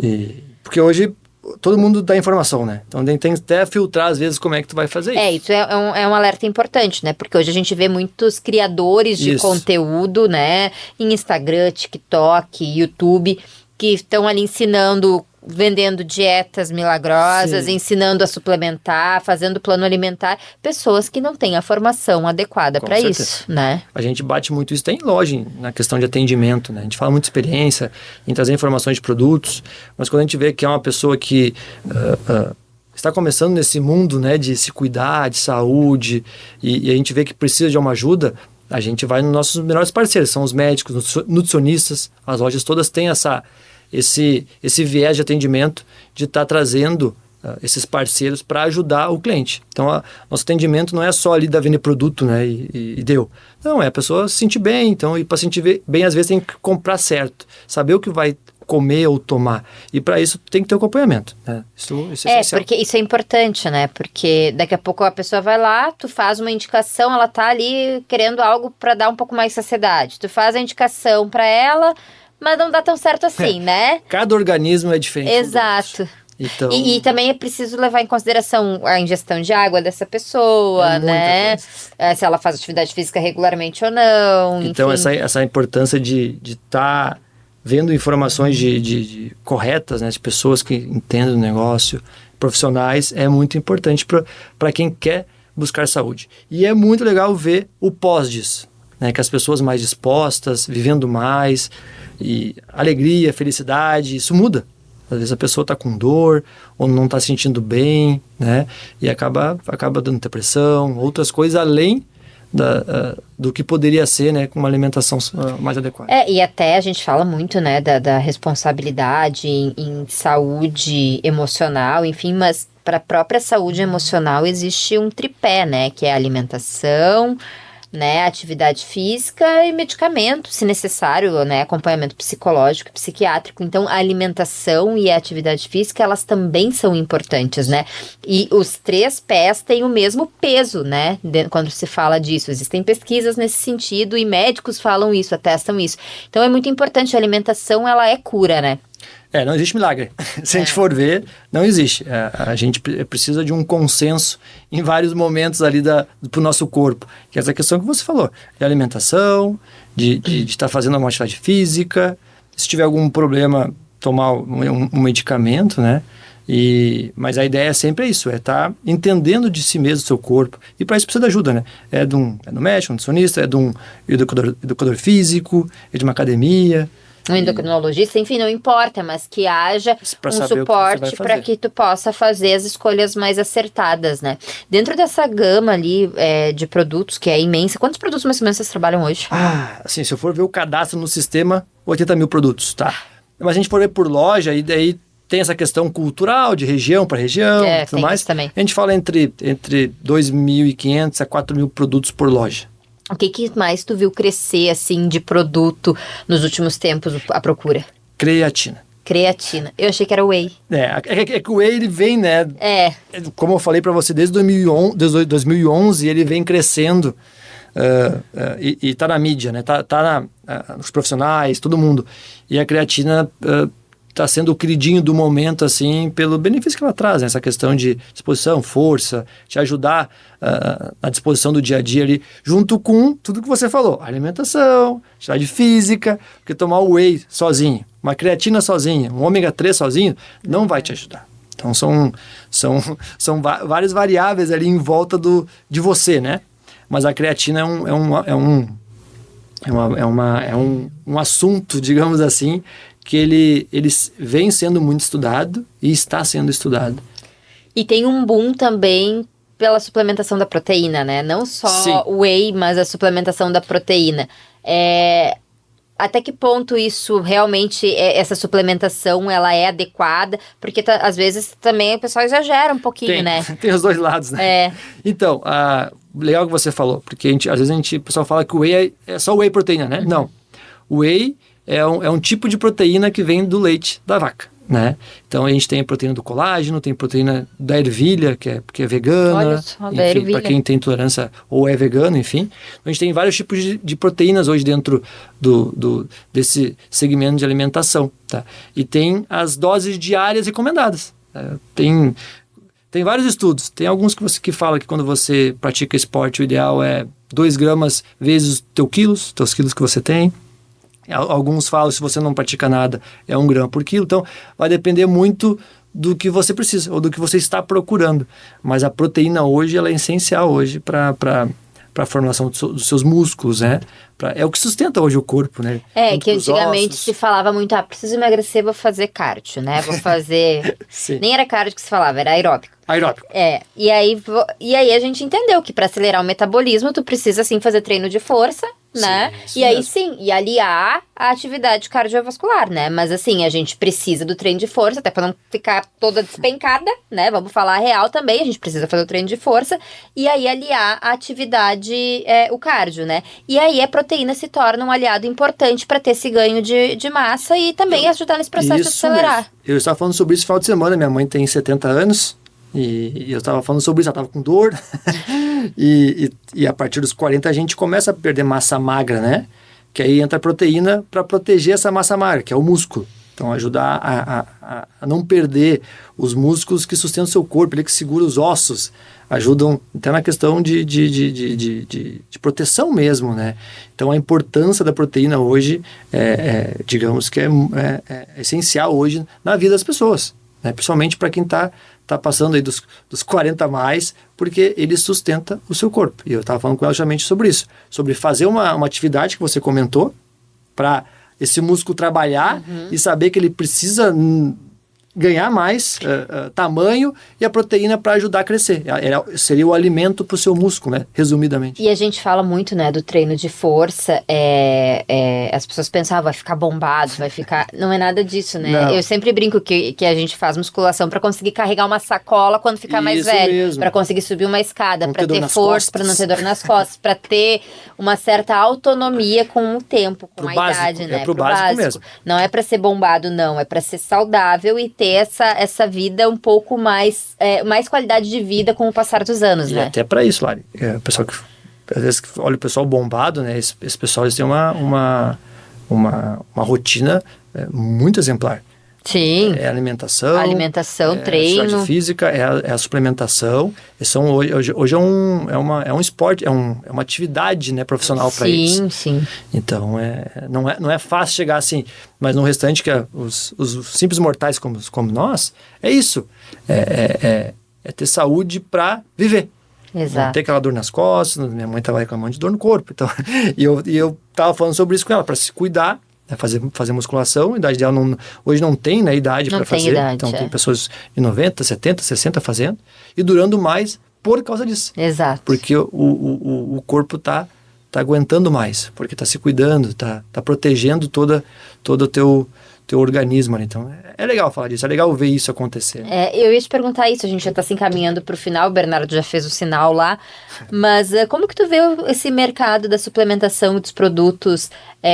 Porque hoje todo mundo dá informação, né? Então tem que até filtrar às vezes como é que tu vai fazer isso. Isso é um alerta importante, né? Porque hoje a gente vê muitos criadores de conteúdo, né? Em Instagram, TikTok, YouTube, que estão ali ensinando, vendendo dietas milagrosas, ensinando a suplementar, fazendo plano alimentar, pessoas que não têm a formação adequada para isso, né? A gente bate muito isso, tem loja na questão de atendimento, né? A gente fala muito de experiência, em trazer informações de produtos, mas quando a gente vê que é uma pessoa que está começando nesse mundo, né, de se cuidar, de saúde, e a gente vê que precisa de uma ajuda, a gente vai nos nossos melhores parceiros, são os médicos, nutricionistas, as lojas todas têm esse viés de atendimento de estar trazendo esses parceiros para ajudar o cliente. Então, nosso atendimento não é só ali vender produto, né, e deu. Não, é a pessoa se sentir bem. Então, e para se sentir bem, às vezes tem que comprar certo, saber o que vai comer ou tomar. E para isso tem que ter o acompanhamento, né? Isso é essencial. Porque isso é importante, né? Porque daqui a pouco a pessoa vai lá, tu faz uma indicação, ela tá ali querendo algo para dar um pouco mais de saciedade. Tu faz a indicação para ela, mas não dá tão certo assim, né? Cada organismo é diferente. Exato. Então... E também é preciso levar em consideração a ingestão de água dessa pessoa, né? Se ela faz atividade física regularmente ou não. Então, enfim. essa importância de estar vendo informações corretas, né? De pessoas que entendem o negócio, profissionais, é muito importante para quem quer buscar saúde. E é muito legal ver o pós disso, né? Que as pessoas mais dispostas, vivendo mais, e alegria, felicidade, isso muda. Às vezes a pessoa está com dor, ou não está se sentindo bem, né? E acaba dando depressão, outras coisas além do que poderia ser, né, com uma alimentação mais adequada. E até a gente fala muito, né, da responsabilidade em saúde emocional, enfim, mas para a própria saúde emocional existe um tripé, né, que é a alimentação, né, atividade física e medicamento, se necessário, né, acompanhamento psicológico e psiquiátrico. Então, a alimentação e a atividade física, elas também são importantes, né? E os 3 pés têm o mesmo peso, né, quando se fala disso. Existem pesquisas nesse sentido e médicos falam isso, atestam isso. Então, é muito importante. A alimentação, ela é cura, né? Não existe milagre. Se a gente for ver, não existe. A gente precisa de um consenso em vários momentos ali para o nosso corpo. Que é essa questão que você falou, de alimentação, de estar fazendo uma atividade física, se tiver algum problema, tomar um medicamento, né? Mas a ideia sempre é isso, é estar entendendo de si mesmo o seu corpo. E para isso precisa de ajuda, né? É do médico, um nutricionista, é de um educador físico, é de uma academia. Um endocrinologista, enfim, não importa, mas que haja um suporte para que tu possa fazer as escolhas mais acertadas, né? Dentro dessa gama ali de produtos, que é imensa, quantos produtos mais ou menos vocês trabalham hoje? Assim, se eu for ver o cadastro no sistema, 80 mil produtos, tá? Mas a gente for ver por loja, e daí tem essa questão cultural, de região para região, e tudo mais. Também. A gente fala entre 2.500 a 4.000 produtos por loja. O que mais tu viu crescer, assim, de produto nos últimos tempos, a procura? Creatina. Eu achei que era whey. É que o whey, ele vem, né? Como eu falei para você, desde 2011, ele vem crescendo e tá na mídia, né? Tá nos profissionais, todo mundo. E a creatina está sendo o queridinho do momento, assim, pelo benefício que ela traz, né? Essa questão de disposição, força, te ajudar na disposição do dia a dia ali, junto com tudo que você falou, alimentação, atividade física, porque tomar o whey sozinho, uma creatina sozinha, um ômega 3 sozinho, não vai te ajudar. Então, são várias variáveis ali em volta de você, né? Mas a creatina é um assunto, digamos assim, que ele vem sendo muito estudado e está sendo estudado. E tem um boom também pela suplementação da proteína, né? Não só o whey, mas a suplementação da proteína. Até que ponto isso realmente, essa suplementação, ela é adequada? Porque às vezes também o pessoal exagera um pouquinho, né? Tem os dois lados, né? Então, legal que você falou, porque às vezes o pessoal fala que o whey é só whey proteína, né? Não. O whey é um tipo de proteína que vem do leite da vaca, né? Então, a gente tem a proteína do colágeno, tem proteína da ervilha, que é vegana. Olha só, da ervilha. Para quem tem intolerância ou é vegano, enfim. A gente tem vários tipos de proteínas hoje dentro desse segmento de alimentação, tá? E tem as doses diárias recomendadas. Tem vários estudos. Tem alguns que falam que quando você pratica esporte, o ideal é 2 gramas vezes os teus quilos que você tem. Alguns falam, se você não pratica nada, é 1 grama por quilo. Então, vai depender muito do que você precisa ou do que você está procurando. Mas a proteína hoje, ela é essencial hoje para a formação dos seus músculos, né? É o que sustenta hoje o corpo, né? Que antigamente se falava muito, preciso emagrecer, vou fazer cardio, né? Vou fazer... Nem era cardio que se falava, era aeróbico. E aí a gente entendeu que para acelerar o metabolismo, tu precisa, sim, fazer treino de força, né? E aí, sim, e aliar a atividade cardiovascular, né? Mas, assim, a gente precisa do treino de força, até para não ficar toda despencada, né? Vamos falar a real também, a gente precisa fazer o treino de força e aí aliar a atividade, o cardio, né? E aí a proteína se torna um aliado importante para ter esse ganho de massa e também ajudar nesse processo de acelerar. Mesmo. Eu estava falando sobre isso no final de semana, minha mãe tem 70 anos... E eu estava falando sobre isso, ela estava com dor. e a partir dos 40 a gente começa a perder massa magra, né? Que aí entra a proteína para proteger essa massa magra, que é o músculo. Então, ajudar a não perder os músculos que sustentam o seu corpo, ele que segura os ossos. Ajudam até na questão de proteção mesmo, né? Então, a importância da proteína hoje, digamos que é essencial hoje na vida das pessoas, né? Principalmente para quem está passando aí dos 40 a mais, porque ele sustenta o seu corpo. E eu estava falando com ela justamente sobre isso, sobre fazer uma atividade que você comentou, para esse músculo trabalhar e saber que ele precisa ganhar mais tamanho e a proteína para ajudar a crescer. Seria o alimento para o seu músculo, né? Resumidamente. E a gente fala muito, né, do treino de força. As pessoas pensam, vai ficar bombado, vai ficar... Não é nada disso, né? Não. Eu sempre brinco que a gente faz musculação para conseguir carregar uma sacola quando ficar mais velho. Para conseguir subir uma escada, para ter força, para não ter dor nas costas, para ter uma certa autonomia com o tempo, com a idade, né? Pro básico mesmo. Não é para ser bombado, não. É para ser saudável e ter essa vida um pouco mais qualidade de vida com o passar dos anos, né? E até para isso, Lari. O pessoal que às vezes olha o pessoal bombado, né? Esse pessoal, eles têm uma rotina muito exemplar. Sim. É alimentação, treino, atividade física, é a suplementação. Hoje é um esporte, é uma atividade, né, profissional para eles. Sim. Então, não é fácil chegar assim. Mas no restante, que os simples mortais como nós, é isso. É ter saúde para viver. Exato. Não ter aquela dor nas costas. Minha mãe estava reclamando de dor no corpo. Então, e eu estava falando sobre isso com ela, para se cuidar. Fazer musculação, a idade dela hoje não tem, né, idade para fazer. Então tem pessoas de 90, 70, 60 fazendo e durando mais por causa disso. Exato. Porque o corpo tá aguentando mais, porque tá se cuidando, tá protegendo todo o teu organismo ali. Então é legal falar disso, é legal ver isso acontecer. Eu ia te perguntar isso, a gente já tá se encaminhando pro final, o Bernardo já fez o sinal lá, mas como que tu vê esse mercado da suplementação e dos produtos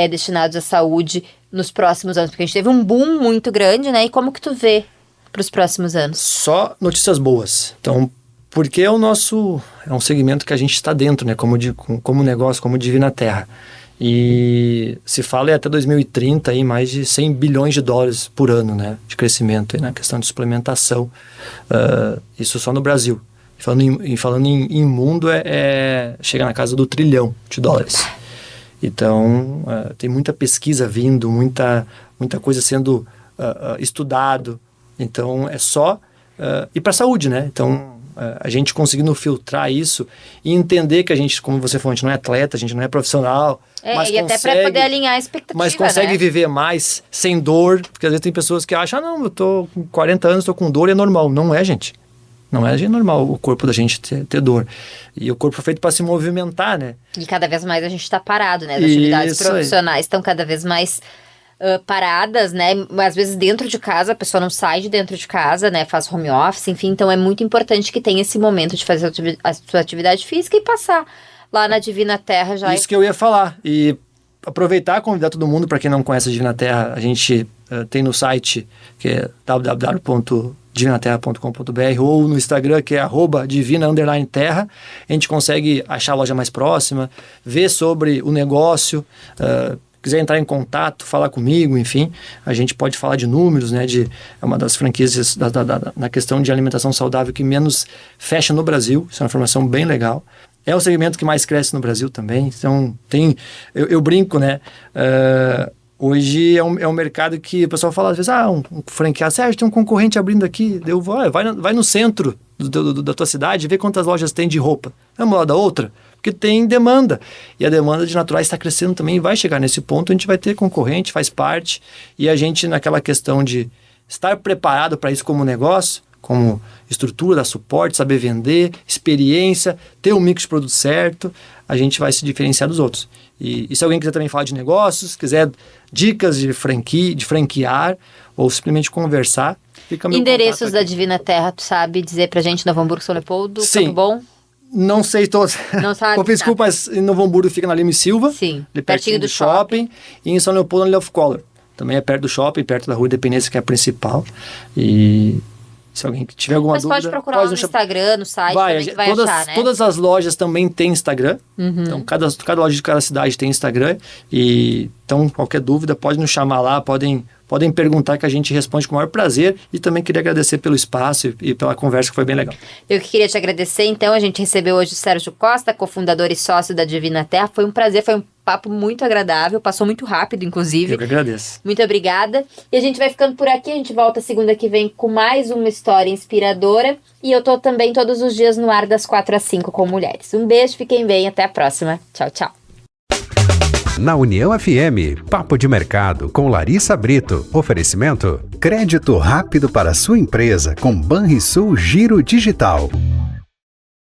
destinados à saúde nos próximos anos? Porque a gente teve um boom muito grande, né? E como que tu vê pros próximos anos? Só notícias boas. Então, porque é um segmento que a gente está dentro, né? Como negócio, como Divina Terra. E se fala até 2030 aí mais de 100 bilhões de dólares por ano, né, de crescimento aí na questão de suplementação, isso só no Brasil. Falando em mundo, chega na casa do $1 trilhão. Então tem muita pesquisa vindo, muita coisa sendo estudado. Então é só ir para a saúde, né? Então a gente conseguindo filtrar isso e entender que a gente, como você falou, a gente não é atleta, a gente não é profissional, mas e até para poder alinhar a expectativa, mas consegue, né, viver mais sem dor, porque às vezes tem pessoas que acham, não, eu tô com 40 anos, tô com dor, é normal. Não é, gente. Não é normal o corpo da gente ter dor. E o corpo foi feito para se movimentar, né? E cada vez mais a gente está parado, né? As atividades profissionais estão cada vez mais paradas, né? Às vezes dentro de casa, a pessoa não sai de dentro de casa, né? Faz home office, enfim. Então é muito importante que tenha esse momento de fazer a sua atividade física e passar lá na Divina Terra já. Isso que eu ia falar. E aproveitar e convidar todo mundo, para quem não conhece a Divina Terra, a gente tem no site, que é www.divinaterra.com.br, ou no Instagram, que é @divina_terra. A gente consegue achar a loja mais próxima, ver sobre o negócio, quiser entrar em contato, falar comigo, enfim, a gente pode falar de números, né? É uma das franquias na questão de alimentação saudável que menos fecha no Brasil. Isso é uma informação bem legal. É o segmento que mais cresce no Brasil também. Então, eu brinco, né? Hoje é um mercado que o pessoal fala às vezes, um franqueado, Sérgio, tem um concorrente abrindo aqui. Eu vou, vai no centro da tua cidade e vê quantas lojas tem de roupa. Vamos lá da outra? Porque tem demanda. E a demanda de naturais está crescendo também e vai chegar nesse ponto. A gente vai ter concorrente, faz parte. E a gente, naquela questão de estar preparado para isso como negócio, como estrutura, suporte, saber vender, experiência, ter um mix de produto certo, a gente vai se diferenciar dos outros. E se alguém quiser também falar de negócios, quiser dicas de franquear ou simplesmente conversar, fica meu endereços da Divina Terra, tu sabe dizer pra gente? Novo Hamburgo, São Leopoldo, Campo Bom? Não sei todos. Não sabe? Desculpa, mas em Novo Hamburgo fica na Lima e Silva. Sim. Pertinho do shopping. E em São Leopoldo, na Leof Collor. Também é perto do shopping, perto da Rua Independência, que é a principal. E se alguém tiver alguma dúvida... Mas pode procurar no Instagram, no site, também que vai achar, né? Todas as lojas também têm Instagram. Uhum. Então, cada loja de cada cidade tem Instagram. E então, qualquer dúvida, pode nos chamar lá, podem perguntar, que a gente responde com o maior prazer. E também queria agradecer pelo espaço e pela conversa, que foi bem legal. Eu que queria te agradecer. Então, a gente recebeu hoje o Sérgio Costa, cofundador e sócio da Divina Terra. Foi um prazer, foi um papo muito agradável, passou muito rápido, inclusive. Eu que agradeço. Muito obrigada. E a gente vai ficando por aqui, a gente volta segunda que vem com mais uma história inspiradora. E eu tô também todos os dias no ar das 4 às 5 com mulheres. Um beijo, fiquem bem, até a próxima. Tchau, tchau. Na União FM, Papo de Mercado com Larissa Brito. Oferecimento: crédito rápido para sua empresa com Banrisul Giro Digital.